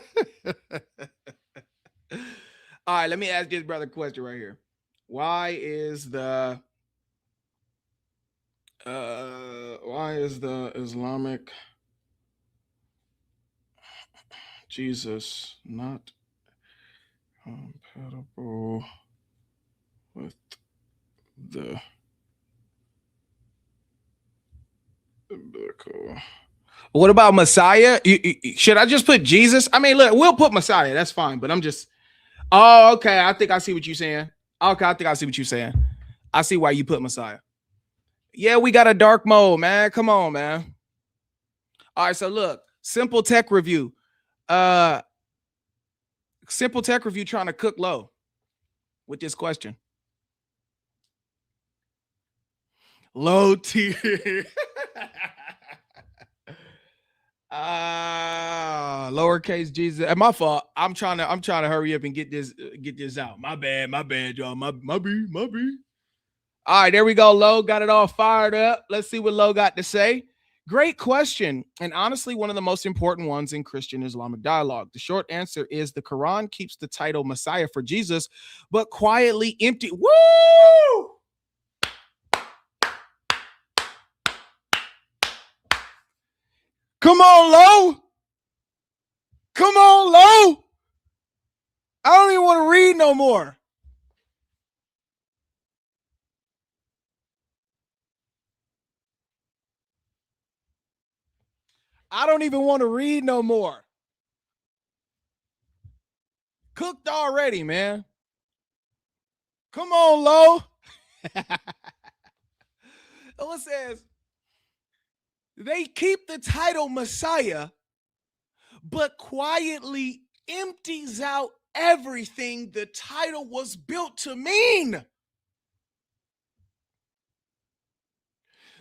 right, let me ask this brother a question right here. Why is the Islamic Jesus not compatible with the biblical? What about Messiah? Should I just put Jesus? I mean, look, we'll put Messiah. That's fine. But I'm just. Oh, okay. I think I see what you're saying. Okay, I think I see what you're saying. I see why you put Messiah. Yeah, we got a dark mode, man. Come on, man. All right, so look, simple tech review. Simple tech review trying to cook low with this question. Low tier. Lowercase Jesus. And my fault. I'm trying to hurry up and get this out. My bad, y'all. My B. All right, there we go. Lo got it all fired up. Let's see what Lo got to say. Great question. And honestly, one of the most important ones in Christian Islamic dialogue. The short answer is the Quran keeps the title Messiah for Jesus, but quietly empty. Woo! Come on, Lo. Come on, Lo. I don't even want to read no more. I don't even want to read no more. Cooked already, man. Come on, Lo. Lo says, They keep the title Messiah, but quietly empties out everything the title was built to mean.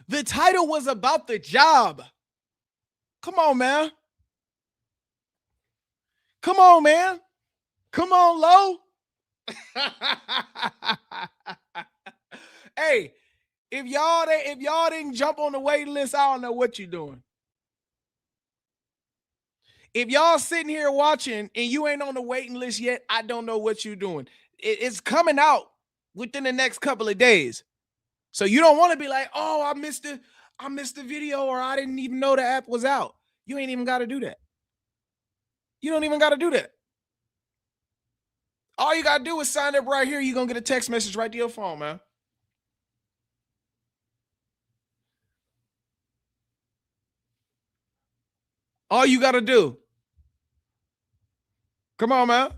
The title was about the job. Come on, man. Come on, man. Come on, Lo. Hey, if y'all didn't jump on the waiting list, I don't know what you're doing. If y'all sitting here watching and you ain't on the waiting list yet, I don't know what you're doing. It's coming out within the next couple of days. So you don't want to be like, oh, I missed the video, or I didn't even know the app was out. You ain't even got to do that. You don't even got to do that. All you got to do is sign up right here. You're going to get a text message right to your phone, man. All you got to do. Come on, man.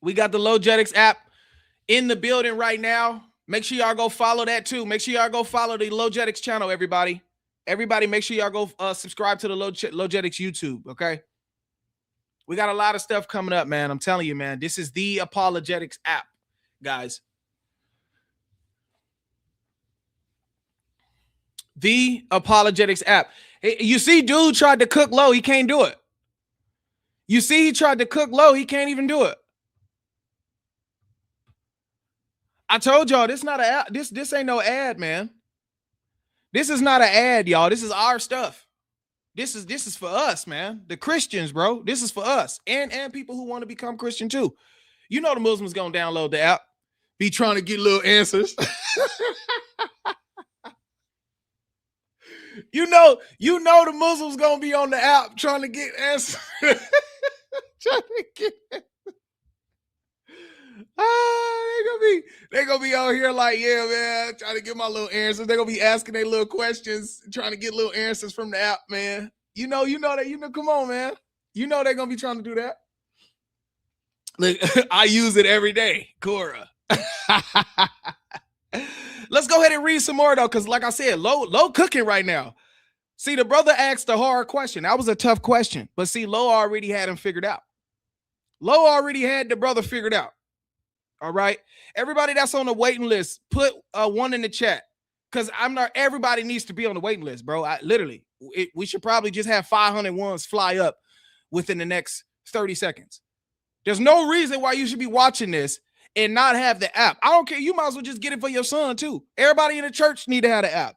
We got the Logetics app in the building right now. Make sure y'all go follow that too. Make sure y'all go follow the Logetics channel, everybody. Everybody, make sure y'all go subscribe to the Logetics YouTube, okay? We got a lot of stuff coming up, man. I'm telling you, man. This is the Apologetics app, guys. The Apologetics app. Hey, you see, dude tried to cook Lo. He can't do it. You see, he tried to cook Lo. He can't even do it. I told y'all this not a this ain't no ad, man. This is not an ad, y'all. This is our stuff. This is for us, man. The Christians, bro. This is for us and people who want to become Christian too. You know the Muslims gonna download the app, be trying to get little answers. You know the Muslims gonna be on the app trying to get answers. Trying to get. They gonna be out here like, yeah, man, trying to get my little answers. They're gonna be asking their little questions, trying to get little answers from the app, man. You know that, come on, man. You know they're gonna be trying to do that. Look, I use it every day, Cora. Let's go ahead and read some more though, because like I said, low cooking right now. See, the brother asked a hard question. That was a tough question, but see, Lo already had him figured out. Lo already had the brother figured out. All right, everybody that's on the waiting list, put one in the chat, because everybody needs to be on the waiting list, bro. We should probably just have 500 ones fly up within the next 30 seconds. There's no reason why you should be watching this and not have the app. I don't care. You might as well just get it for your son too. Everybody in the church need to have the app.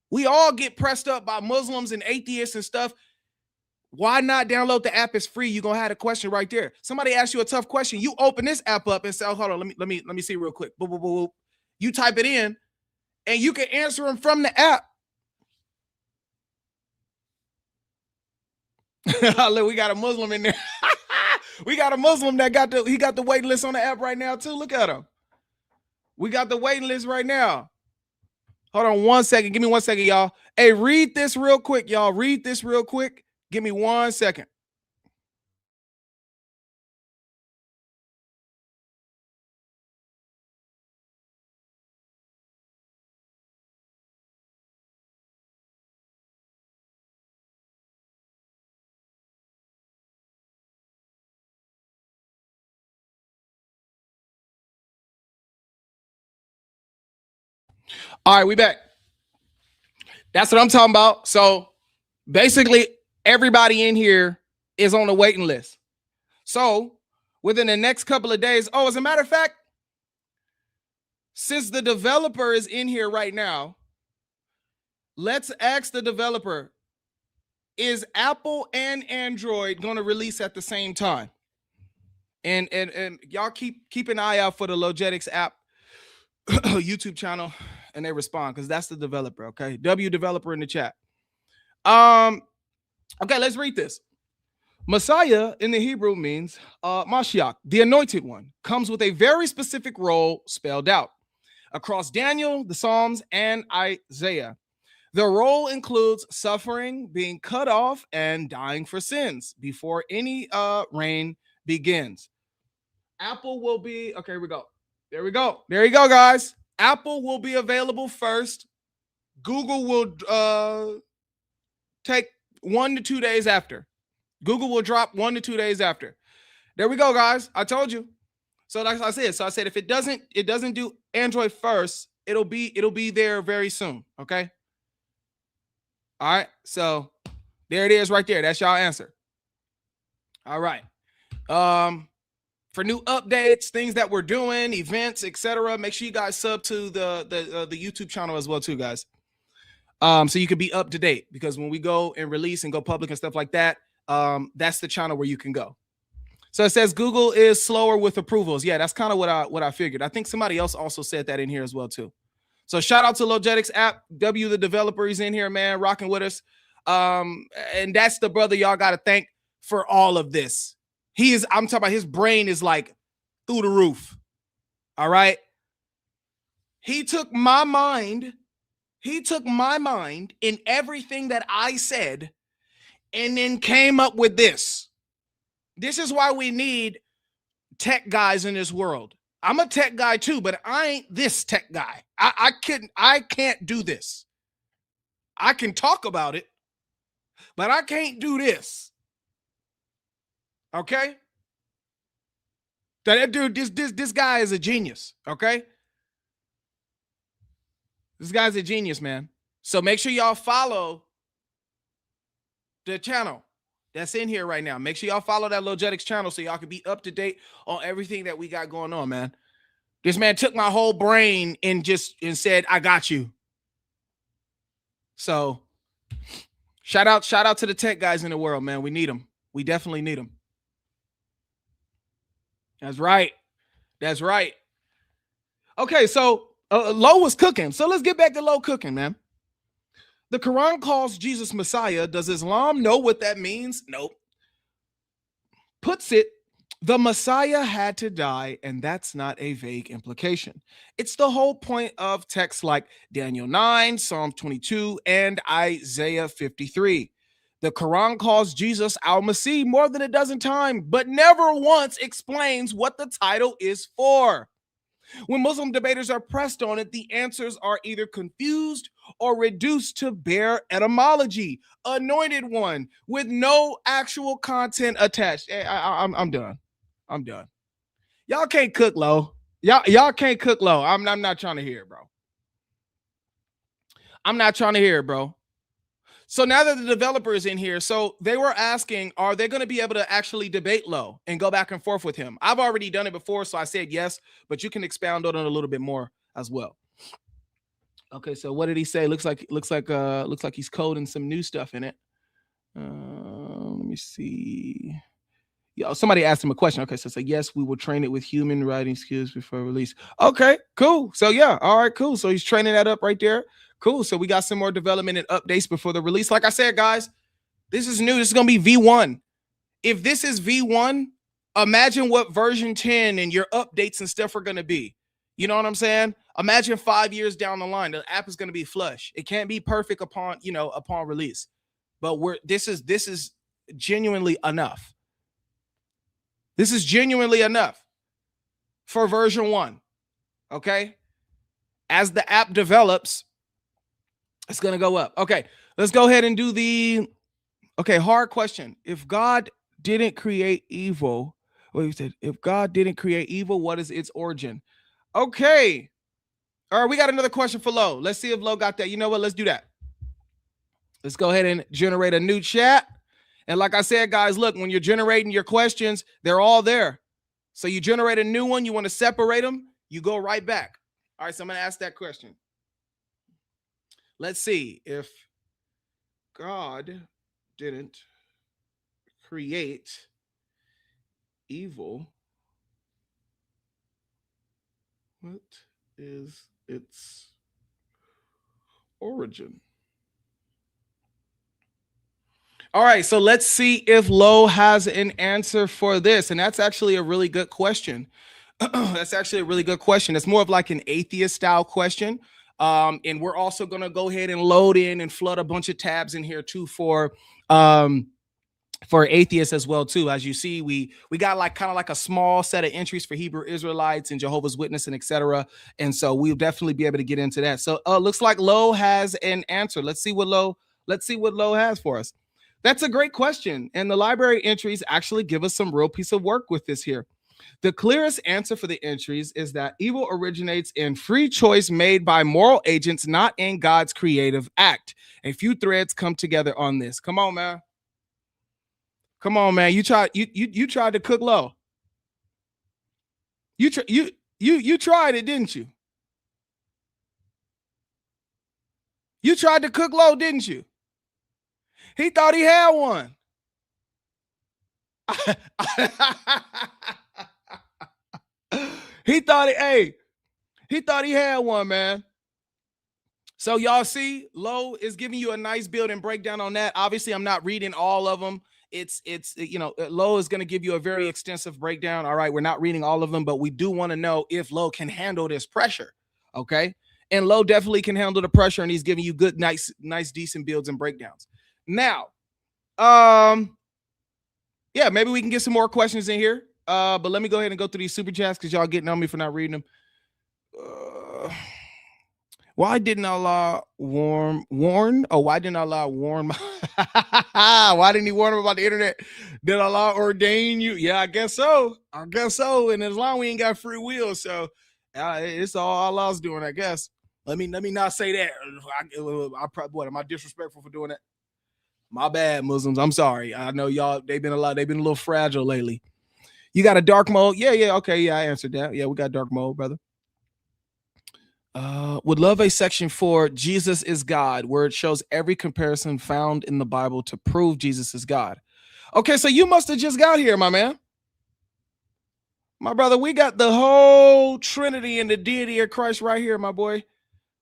We all get pressed up by Muslims and atheists and stuff. Why not download the app? It's free. You're gonna have a question right there. Somebody asks you a tough question. You open this app up and say, oh, hold on, let me see real quick. Boop, boop, boop, boop. You type it in and you can answer them from the app. Look, we got a Muslim in there. We got a Muslim that got the waiting list on the app right now too. Look at him. We got the waiting list right now. Hold on 1 second. Give me 1 second, y'all. Hey, read this real quick, y'all. Read this real quick. Give me 1 second. All right, we back. That's what I'm talking about. So basically, everybody in here is on the waiting list. So within the next couple of days, as a matter of fact, since the developer is in here right now, let's ask the developer, is Apple and Android going to release at the same time? And y'all keep an eye out for the Logetics app YouTube channel, and they respond because that's the developer. Okay, W developer in the chat. Okay, let's read this. Messiah in the Hebrew means Mashiach, the anointed one, comes with a very specific role spelled out across Daniel, the Psalms, and Isaiah. The role includes suffering, being cut off, and dying for sins before any reign begins. Apple will be, okay, here we go. There we go. There you go, guys. Apple will be available first. Google will take 1 to 2 days after. Google will drop 1 to 2 days after. There we go, guys. I told you. So like I said, if it doesn't do Android first, it'll be there very soon. Okay. All right. So there it is right there. That's y'all answer. All right. For new updates, things that we're doing, events, etc., make sure you guys sub to the YouTube channel as well too, guys. So you can be up to date, because when we go and release and go public and stuff like that, that's the channel where you can go. So it says Google is slower with approvals. Yeah, that's kind of what I figured. I think somebody else also said that in here as well too. So shout out to Logetics app. W, the developer, he's in here, man, rocking with us. And that's the brother y'all got to thank for all of this. I'm talking about, his brain is like through the roof. All right. He took my mind in everything that I said and then came up with this. This is why we need tech guys in this world. I'm a tech guy too, but I ain't this tech guy. I can't do this. I can talk about it, but I can't do this. Okay? That dude, this guy is a genius. Okay? This guy's a genius, man. So make sure y'all follow the channel that's in here right now. Make sure y'all follow that Logetics channel so y'all can be up to date on everything that we got going on, man. This man took my whole brain and said, I got you. So shout out to the tech guys in the world, man. We need them. We definitely need them. That's right. That's right. Okay, so Lo was cooking. So let's get back to Lo cooking, man. The Quran calls Jesus Messiah. Does Islam know what that means? Nope. Puts it, the Messiah had to die, and that's not a vague implication. It's the whole point of texts like Daniel 9, Psalm 22, and Isaiah 53. The Quran calls Jesus al-Masih more than a dozen times, but never once explains what the title is for. When Muslim debaters are pressed on it, the answers are either confused or reduced to bare etymology. Anointed one with no actual content attached. Hey, I'm done. I'm done. Y'all can't cook, Lo. Y'all can't cook, Lo. I'm not trying to hear it, bro. I'm not trying to hear it, bro. So now that the developer is in here, so they were asking, are they going to be able to actually debate Lo and go back and forth with him? I've already done it before, so I said yes, but you can expound on it a little bit more as well. Okay, so what did he say? Looks like he's coding some new stuff in it. Let me see. Yeah, somebody asked him a question. Okay, so yes, we will train it with human writing skills before release. Okay, cool. So yeah, all right, cool. So he's training that up right there. Cool. So we got some more development and updates before the release. Like I said, guys, this is new. This is going to be V1. If this is V1, imagine what version 10 and your updates and stuff are going to be. You know what I'm saying? Imagine 5 years down the line, the app is going to be flush. It can't be perfect upon release. But this is genuinely enough. This is genuinely enough for version 1. Okay? As the app develops, it's going to go up. Okay, let's go ahead and do hard question. If God didn't create evil, if God didn't create evil, what is its origin? Okay. All right, we got another question for Lo. Let's see if Lo got that. You know what? Let's do that. Let's go ahead and generate a new chat. And like I said, guys, look, when you're generating your questions, they're all there. So you generate a new one. You want to separate them. You go right back. All right, so I'm going to ask that question. Let's see, if God didn't create evil, what is its origin? All right, so let's see if Lo has an answer for this. And that's actually a really good question. That's actually a really good question. It's more of like an atheist style question. And we're also going to go ahead and load in and flood a bunch of tabs in here too for atheists as well too. As you see, we got like kind of like a small set of entries for Hebrew Israelites and Jehovah's Witness and etc. And so we'll definitely be able to get into that. So looks like Lo has an answer. Let's see what Lo Let's see what Lo has for us. That's a great question. And the library entries actually give us some real piece of work with this here. The clearest answer for the entries is that evil originates in free choice made by moral agents, not in God's creative act. A few threads come together on this. Come on, man. Come on, man. You tried to cook Lo. You tried it, didn't you? You tried to cook Lo, didn't you? He thought he had one. He thought he had one, man. So y'all see, Lo is giving you a nice build and breakdown on that. Obviously, I'm not reading all of them. It's Lo is going to give you a very extensive breakdown. All right, we're not reading all of them, but we do want to know if Lo can handle this pressure. Okay, and Lo definitely can handle the pressure, and he's giving you good, nice, decent builds and breakdowns. Now, yeah, maybe we can get some more questions in here. But let me go ahead and go through these super chats because y'all getting on me for not reading them. Why didn't Allah warn? Oh, why didn't Allah warn? Why didn't he warn him about the internet? Did Allah ordain you? Yeah, I guess so. And as long as we ain't got free will, so it's all Allah's doing, I guess. Let me not say that. What am I disrespectful for doing that? My bad, Muslims. I'm sorry. I know y'all. They've been a little fragile lately. You got a dark mode? Yeah. Okay, yeah, I answered that. Yeah, we got dark mode, brother. Would love a section for Jesus is God, where it shows every comparison found in the Bible to prove Jesus is God. Okay, so you must have just got here, my man. My brother, we got the whole Trinity and the deity of Christ right here, my boy.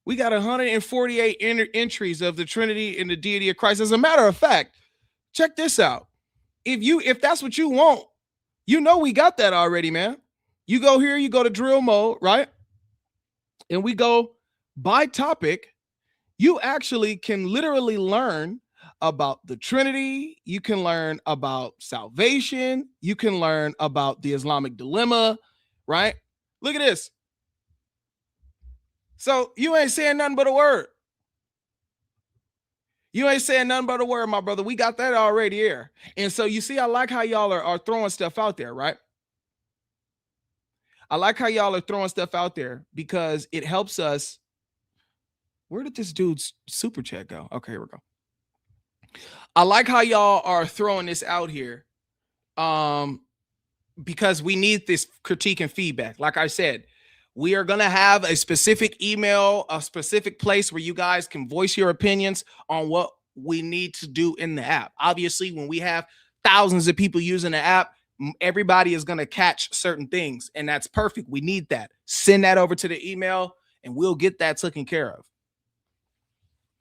We got 148 entries of the Trinity and the deity of Christ. As a matter of fact, check this out. If that's what you want, we got that already, man. You go here, you go to drill mode, right? And we go by topic. You actually can literally learn about the Trinity. You can learn about salvation. You can learn about the Islamic dilemma, right? Look at this. So you ain't saying nothing but a word. You ain't saying nothing but a word, my brother. We got that already here. And so you see, I like how y'all are throwing stuff out there, right? I like how y'all are throwing stuff out there because it helps us. Where did this dude's super chat go? Okay, here we go. I like how y'all are throwing this out here because we need this critique and feedback. Like I said, we are going to have a specific email, a specific place where you guys can voice your opinions on what we need to do in the app. Obviously, when we have thousands of people using the app, everybody is going to catch certain things, and that's perfect. We need that. Send that over to the email, and we'll get that taken care of.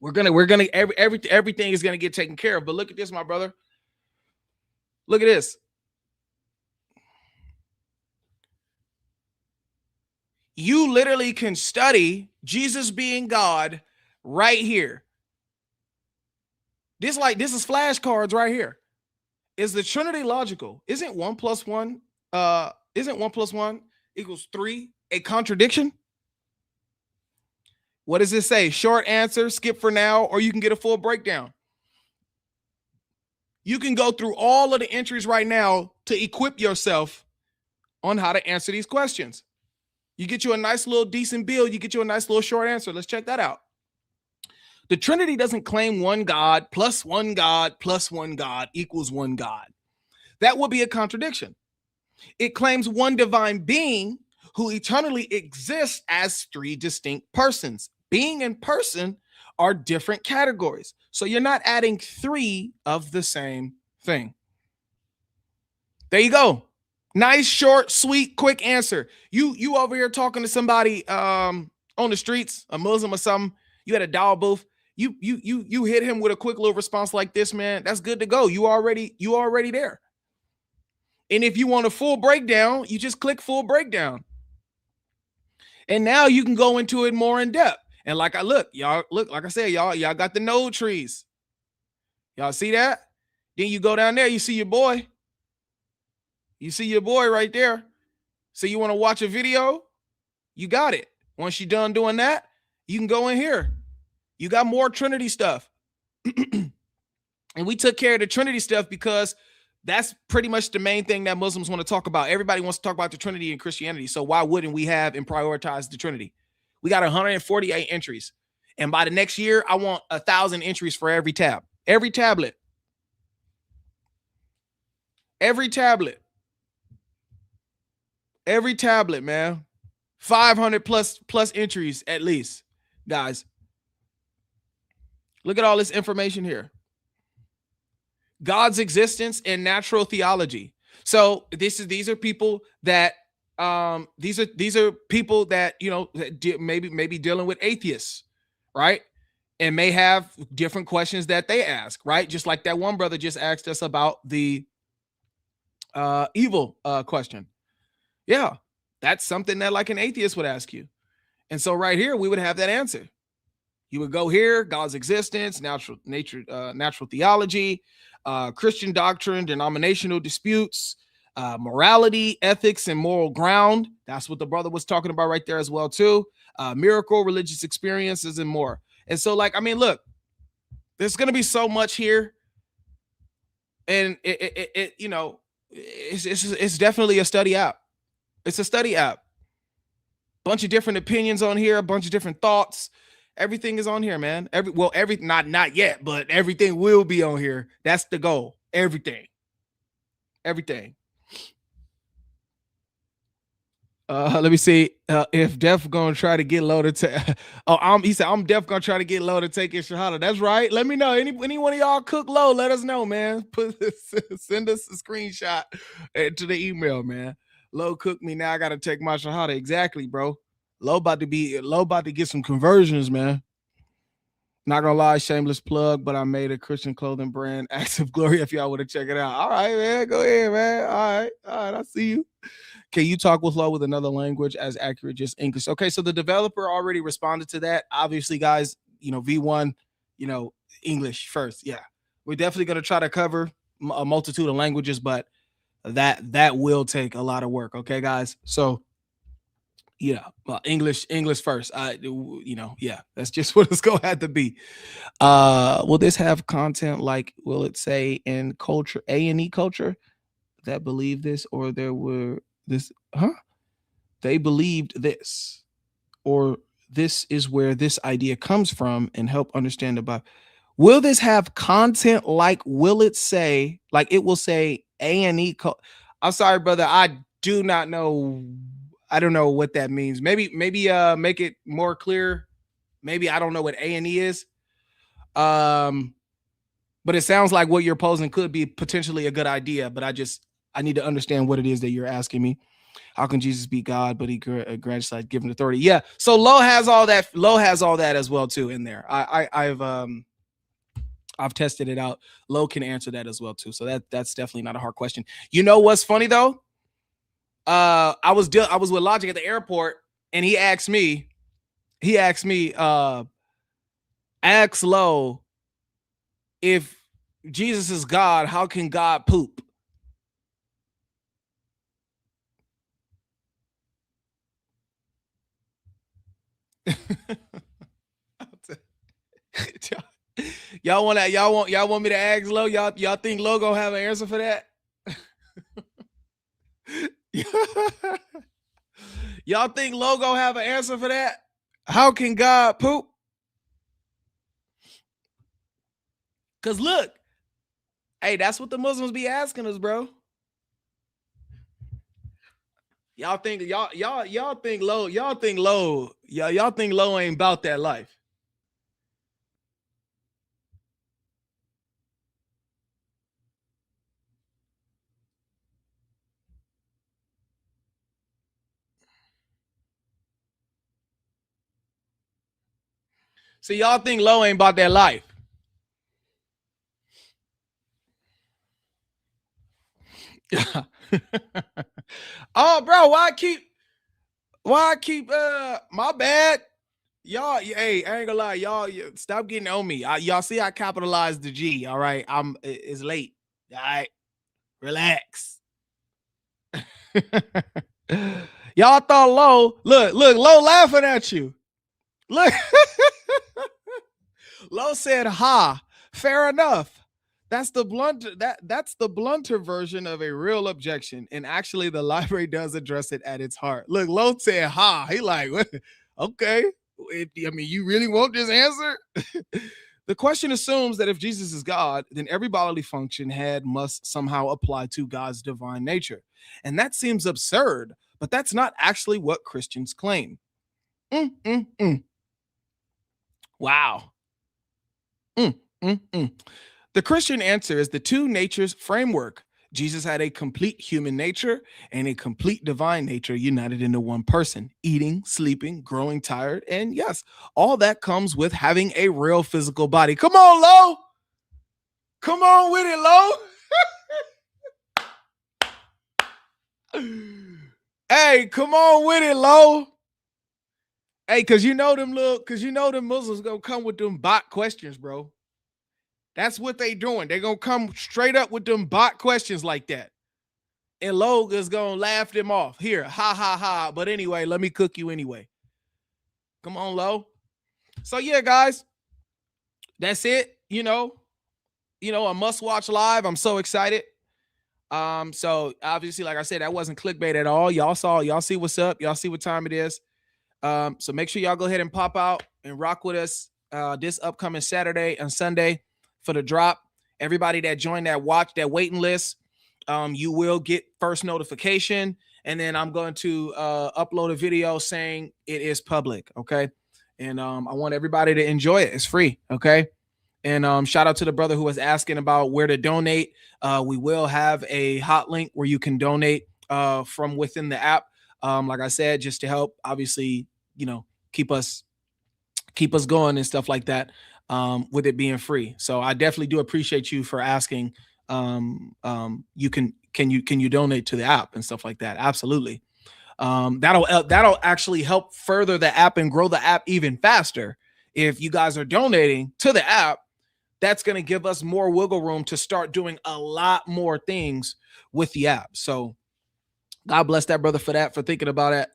Everything is going to get taken care of. But look at this, my brother. Look at this. You literally can study Jesus being God right here. This is flashcards right here. Is the Trinity logical? Isn't 1 + 1 = 3 a contradiction? What does it say? Short answer, skip for now, or you can get a full breakdown. You can go through all of the entries right now to equip yourself on how to answer these questions. You get you a nice little decent build. You get you a nice little short answer. Let's check that out. The Trinity doesn't claim one God plus one God plus one God equals one God. That would be a contradiction. It claims one divine being who eternally exists as three distinct persons. Being and person are different categories. So you're not adding three of the same thing. There you go. Nice, short, sweet, quick answer. You over here talking to somebody on the streets, a Muslim or something. You had a dawah booth. You hit him with a quick little response like this, man. That's good to go. You already there. And if you want a full breakdown, you just click full breakdown. And now you can go into it more in depth. And like I said, y'all got the node trees. Y'all see that? Then you go down there, you see your boy. You see your boy right there. So you want to watch a video? You got it. Once you're done doing that, you can go in here. You got more Trinity stuff. And we took care of the Trinity stuff because that's pretty much the main thing that Muslims want to talk about. Everybody wants to talk about the Trinity in Christianity. So why wouldn't we have and prioritize the Trinity? We got 148 entries. And by the next year, I want 1,000 entries for every tab, every tablet, every tablet, man. 500 plus entries at least, guys. Look at all this information here. God's existence and natural theology. So these are people that these are people that, you know, maybe dealing with atheists, right? And may have different questions that they ask, right? Just like that one brother just asked us about the evil question. Yeah, that's something that like an atheist would ask you. And so right here, we would have that answer. You would go here, God's existence, natural theology, Christian doctrine, denominational disputes, morality, ethics, and moral ground. That's what the brother was talking about right there as well, too. Miracle, religious experiences, and more. And so, like, I mean, look, there's going to be so much here. And it you know, it's definitely a study app. It's a study app. Bunch of different opinions on here, a bunch of different thoughts. Everything is on here, man. Not yet, but everything will be on here. That's the goal. Everything. Let me see. If Def gonna try to get low to take. He said I'm Def gonna try to get low to take his shahada. That's right. Let me know. Any one of y'all cook low, let us know, man. Send us a screenshot to the email, man. Low cook me now. I gotta take my shahada. Exactly, bro. Low about to get some conversions, man. Not gonna lie, shameless plug, but I made a Christian clothing brand, Acts of Glory. If y'all want to check it out, all right, man, go ahead, man. All right, I see you. Can you talk with Low with another language as accurate, just English? Okay, so the developer already responded to that. Obviously, guys, you know, V1, you know, English first. Yeah, we're definitely gonna try to cover a multitude of languages, but that will take a lot of work. Okay, guys, so. Yeah, well, English first. You know, yeah, that's just what it's gonna have to be. Will this have content like, will it say in culture, A&E culture, that believe this, or there were this, they believed this, or this is where this idea comes from, and help understand about. Will this have content like, will it say, like it will say A&E? I'm sorry, brother, I do not know. I don't know what that means. Maybe make it more clear. Maybe I don't know what A&E is. But it sounds like what you're posing could be potentially a good idea, but I need to understand what it is that you're asking me. How can Jesus be God, but he grants like given authority? Yeah. So Low has all that. Low has all that as well too in there. I've tested it out. Low can answer that as well too. So that's definitely not a hard question. You know what's funny though? I was with Logic at the airport, and he asked me, ask Low, if Jesus is God, how can God poop? Y'all want me to ask Low? Y'all think Low gonna have an answer for that? Y'all think Low gonna have an answer for that? How can God poop? Cause look, hey, that's what the Muslims be asking us, bro. Y'all think Low ain't about that life. See, y'all think Low ain't about that life. Oh, bro, why I keep my bad. Y'all, hey, I ain't gonna lie, y'all stop getting on me. Y'all see I capitalized the G, all right? It's late. All right. Relax. Y'all thought Low, look, Low laughing at you. Look. Low said ha Fair enough. That's the blunter version of a real objection. And actually, the library does address it at its heart. Look, Lo said, ha. He like, okay. I mean, you really want this answer? The question assumes that if Jesus is God, then every bodily function must somehow apply to God's divine nature. And that seems absurd, but that's not actually what Christians claim. Wow. The Christian answer is the two natures framework. Jesus had a complete human nature and a complete divine nature united into one person, eating, sleeping, growing tired. And yes, all that comes with having a real physical body. Come on, Lo. Come on with it, Lo. Hey, come on with it, Lo. Hey, because you know them Muslims gonna come with them bot questions, bro. That's what they doing. They're going to come straight up with them bot questions like that. And Logan's going to laugh them off. Here, ha, ha, ha. But anyway, let me cook you anyway. Come on, Lo. So, yeah, guys, that's it. You know, a must-watch live. I'm so excited. So, obviously, like I said, that wasn't clickbait at all. Y'all see what's up. Y'all see what time it is. So, make sure y'all go ahead and pop out and rock with us this upcoming Saturday and Sunday for the drop. Everybody that joined that waiting list, you will get first notification, and then I'm going to upload a video saying it is public. Okay. And I want everybody to enjoy it. It's free. Okay. And shout out to the brother who was asking about where to donate. We will have a hot link where you can donate from within the app. Like I said, just to help, obviously, keep us going and stuff like that. With it being free. So I definitely do appreciate you for asking. Can you donate to the app and stuff like that? Absolutely. That'll actually help further the app and grow the app even faster. If you guys are donating to the app, that's going to give us more wiggle room to start doing a lot more things with the app. So God bless that brother for that, for thinking about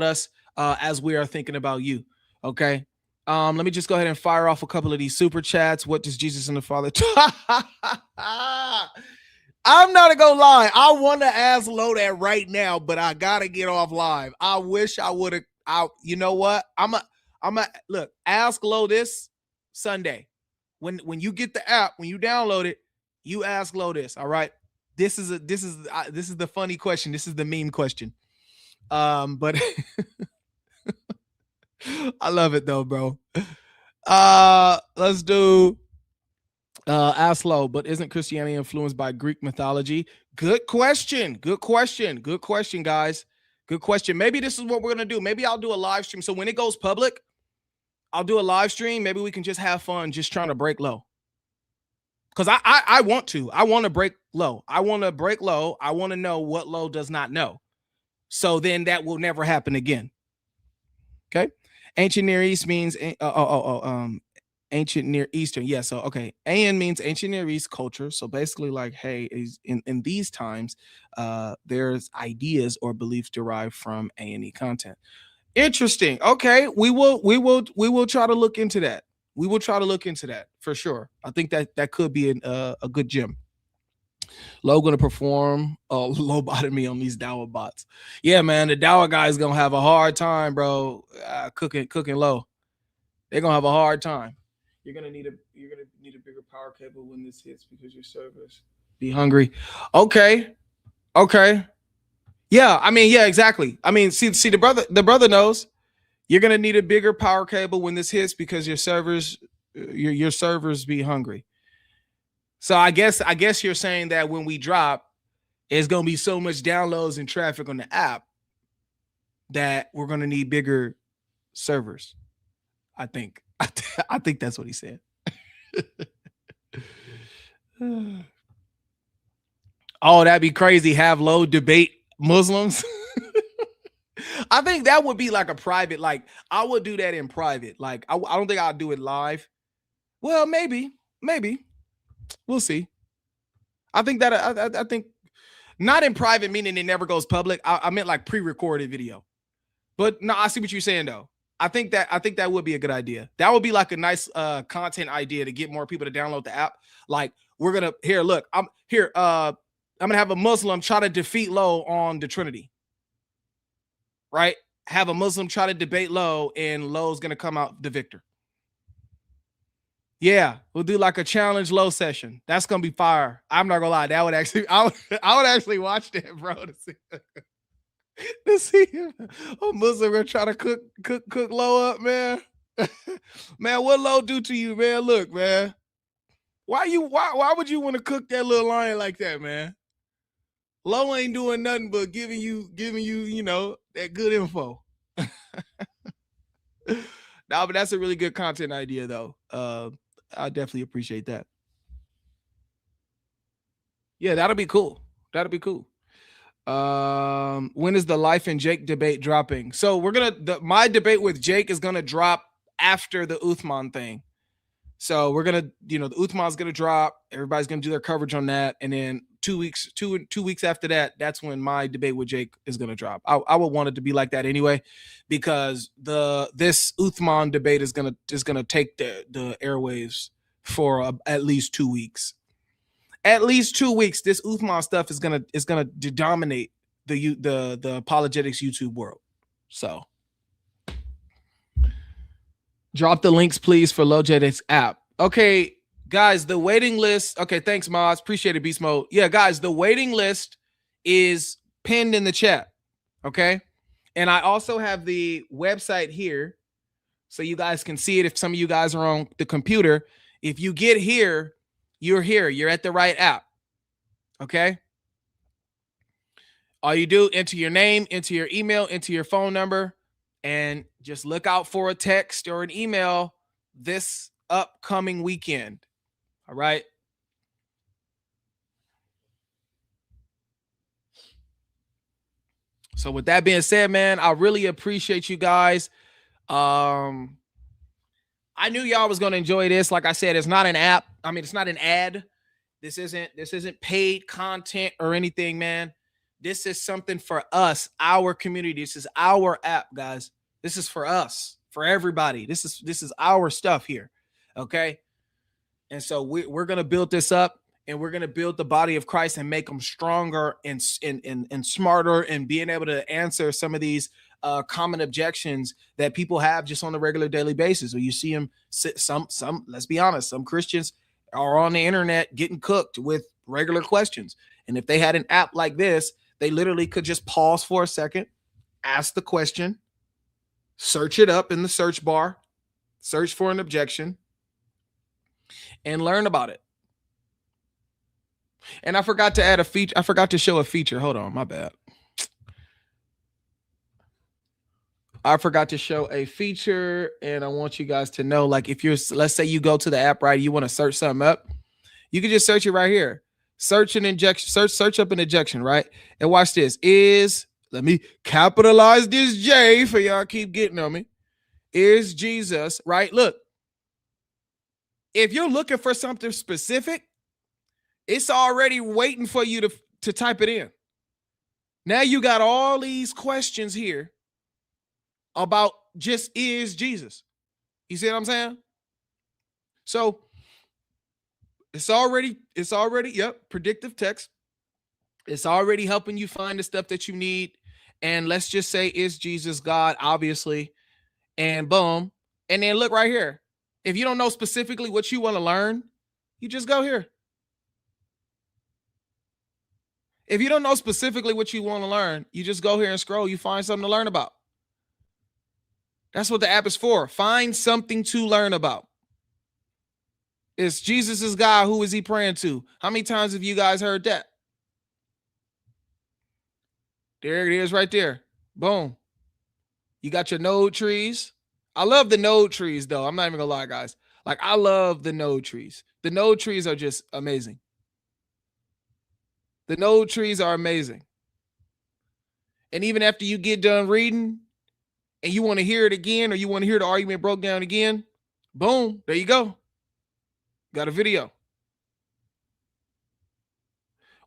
us as we are thinking about you. Okay. Let me just go ahead and fire off a couple of these super chats. What does Jesus and the Father? I'm not gonna lie. I want to ask Lo that right now, but I gotta get off live. I wish I would have. You know what? I'm a look. Ask Lo this Sunday when you get the app, when you download it. You ask Lo this. All right. This is the funny question. This is the meme question. But. I love it though, bro. Let's do ask Lo, but isn't Christianity influenced by Greek mythology? Good question, guys. Good question. Maybe this is what we're gonna do. Maybe I'll do a live stream. So when it goes public, I'll do a live stream. Maybe we can just have fun just trying to break Lo. Because I want to break Lo. I want to know what Lo does not know. So then that will never happen again. Okay. Ancient Near East means ancient Near Eastern. Yeah. So okay, AN means ancient Near East culture. So basically, like, hey, is in these times, there's ideas or beliefs derived from A&E content. Interesting. Okay, we will try to look into that. We will try to look into that for sure. I think that could be a good gem. Lo gonna perform lobotomy on these Dawa bots. Yeah, man, the Dawa guy is gonna have a hard time, bro. Cooking Lo. They're gonna have a hard time. You're gonna need a bigger power cable when this hits because your servers be hungry. Okay. Yeah, I mean, yeah, exactly. I mean, see, the brother knows you're gonna need a bigger power cable when this hits because your servers be hungry. So I guess you're saying that when we drop, it's going to be so much downloads and traffic on the app that we're going to need bigger servers. I think that's what he said. Oh, that'd be crazy. Have Lo debate Muslims. I think that would be like a private, like I would do that in private. Like I don't think I'll do it live. Well, maybe. We'll see. I think that I think not in private, meaning it never goes public. I meant like pre-recorded video. But no, I see what you're saying though. I think that would be a good idea. That would be like a nice content idea to get more people to download the app. Like we're gonna here, look, I'm here. I'm gonna have a Muslim try to defeat Lo on the Trinity. Right? Have a Muslim try to debate Lo, and Lo's gonna come out the victor. Yeah, we'll do like a challenge Lo session. That's gonna be fire. I'm not gonna lie. That would actually, I would actually watch that, bro, to see a Muslim gonna try to cook Lo up, man. Man, what Lo do to you, man? Look, man. Why would you want to cook that little lion like that, man? Lo ain't doing nothing but giving you, you know, that good info. No, but that's a really good content idea, though. I definitely appreciate that. Yeah, that'll be cool. That'll be cool. When is the Life and Jake debate dropping? So we're gonna my debate with Jake is gonna drop after the Uthman thing. So we're gonna, you know, the Uthman's gonna drop. Everybody's gonna do their coverage on that, and then 2 weeks after that, that's when my debate with Jake is gonna drop. I would want it to be like that anyway, because this Uthman debate is gonna take the airwaves for at least 2 weeks. At least 2 weeks, this Uthman stuff is gonna dominate the apologetics YouTube world. So drop the links, please, for Logetics app. Okay, guys, the waiting list. Okay, thanks, Moz. Appreciate it, Beast Mode. Yeah, guys, the waiting list is pinned in the chat. Okay, and I also have the website here, so you guys can see it if some of you guys are on the computer. If you get here, you're here. You're at the right app. Okay. All you do, enter your name, enter your email, enter your phone number, and just look out for a text or an email this upcoming weekend. All right. So with that being said, man, I really appreciate you guys. I knew y'all was going to enjoy this. Like I said, it's not an app. I mean, it's not an ad. This isn't paid content or anything, man. This is something for us, our community. This is our app, guys. This is for us, for everybody. This is our stuff here. Okay. And so we're going to build this up, and we're going to build the body of Christ and make them stronger and smarter, and being able to answer some of these common objections that people have just on a regular daily basis. Or you see them, some, let's be honest, some Christians are on the internet getting cooked with regular questions. And if they had an app like this, they literally could just pause for a second, ask the question, search it up in the search bar, search for an objection, and learn about it. And I forgot to add a feature. I forgot to show a feature. Hold on, my bad. I forgot to show a feature, and I want you guys to know, like, if you're, let's say you go to the app, right, you want to search something up, you can just search it right here. Search an injection, search up an injection, right? And watch this. Let me capitalize this J for y'all keep getting on me. Is Jesus, right? Look, if you're looking for something specific, it's already waiting for you to type it in. Now you got all these questions here about just is Jesus. You see what I'm saying? So it's already, yep, predictive text. It's already helping you find the stuff that you need. And let's just say, is Jesus God? Obviously. And boom. And then look right here. If you don't know specifically what you want to learn, you just go here. If you don't know specifically what you want to learn, you just go here and scroll. You find something to learn about. That's what the app is for. Find something to learn about. It's Jesus' God. Who is he praying to? How many times have you guys heard that? There it is right there. Boom. You got your node trees. I love the node trees, though. I'm not even gonna lie, guys. Like, I love the node trees. The node trees are just amazing. The node trees are amazing. And even after you get done reading and you want to hear it again, or you want to hear the argument broke down again, boom, there you go. Got a video.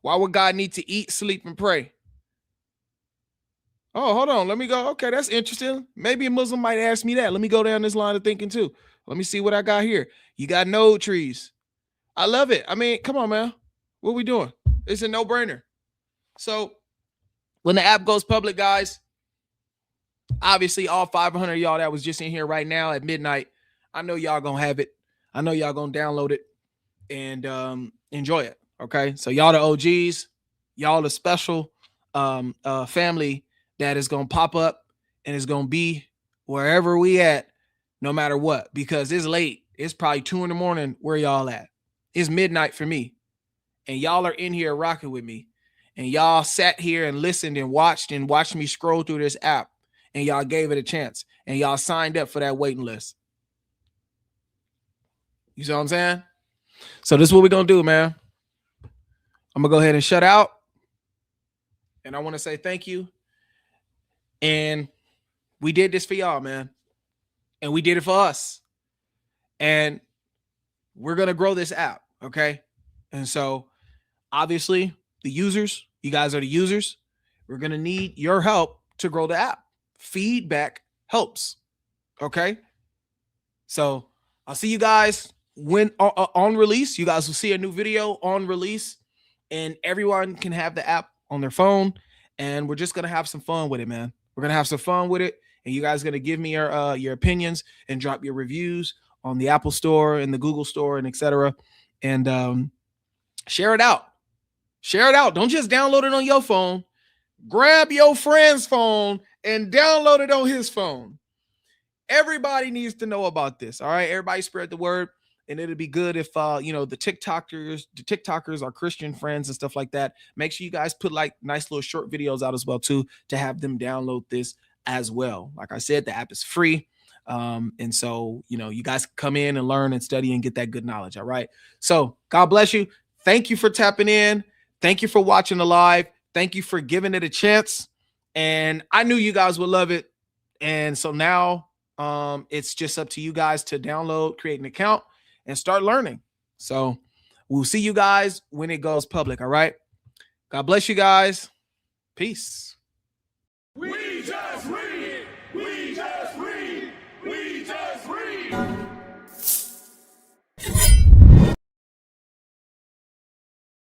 Why would God need to eat, sleep, and pray? Oh, hold on. Let me go. Okay, that's interesting. Maybe a Muslim might ask me that. Let me go down this line of thinking too. Let me see what I got here. You got node trees. I love it. I mean, come on, man. What we doing? It's a no-brainer. So when the app goes public, guys, obviously all 500 of y'all that was just in here right now at midnight, I know y'all gonna have it. I know y'all gonna download it and enjoy it. Okay, so y'all the OGs, y'all the special family that is gonna pop up and is gonna be wherever we at, no matter what, because it's late. It's probably 2 a.m. where y'all at. It's midnight for me, and y'all are in here rocking with me, and y'all sat here and listened and watched me scroll through this app, and y'all gave it a chance, and y'all signed up for that waiting list. You see what I'm saying? So this is what we're gonna do, man. I'm gonna go ahead and shut out, and I want to say thank you. And we did this for y'all, man, and we did it for us, and we're gonna grow this app, okay? And so obviously the users, you guys are the users. We're gonna need your help to grow the app. Feedback helps, okay? So I'll see you guys when on release. You guys will see a new video on release, and everyone can have the app on their phone, and we're just gonna have some fun with it, man. We're gonna have some fun with it, and you guys are gonna give me your opinions and drop your reviews on the Apple Store and the Google Store and etc. And share it out. Share it out. Don't just download it on your phone. Grab your friend's phone and download it on his phone. Everybody needs to know about this. All right. Everybody spread the word. And it'd be good if the TikTokers are Christian friends and stuff like that. Make sure you guys put like nice little short videos out as well too, to have them download this as well. Like I said, the app is free. And so, you guys come in and learn and study and get that good knowledge. All right. So God bless you. Thank you for tapping in. Thank you for watching the live. Thank you for giving it a chance. And I knew you guys would love it. And so now it's just up to you guys to download, create an account, and start learning. So we'll see you guys when it goes public. All right. God bless you guys. Peace. We just read. We just read. We just read.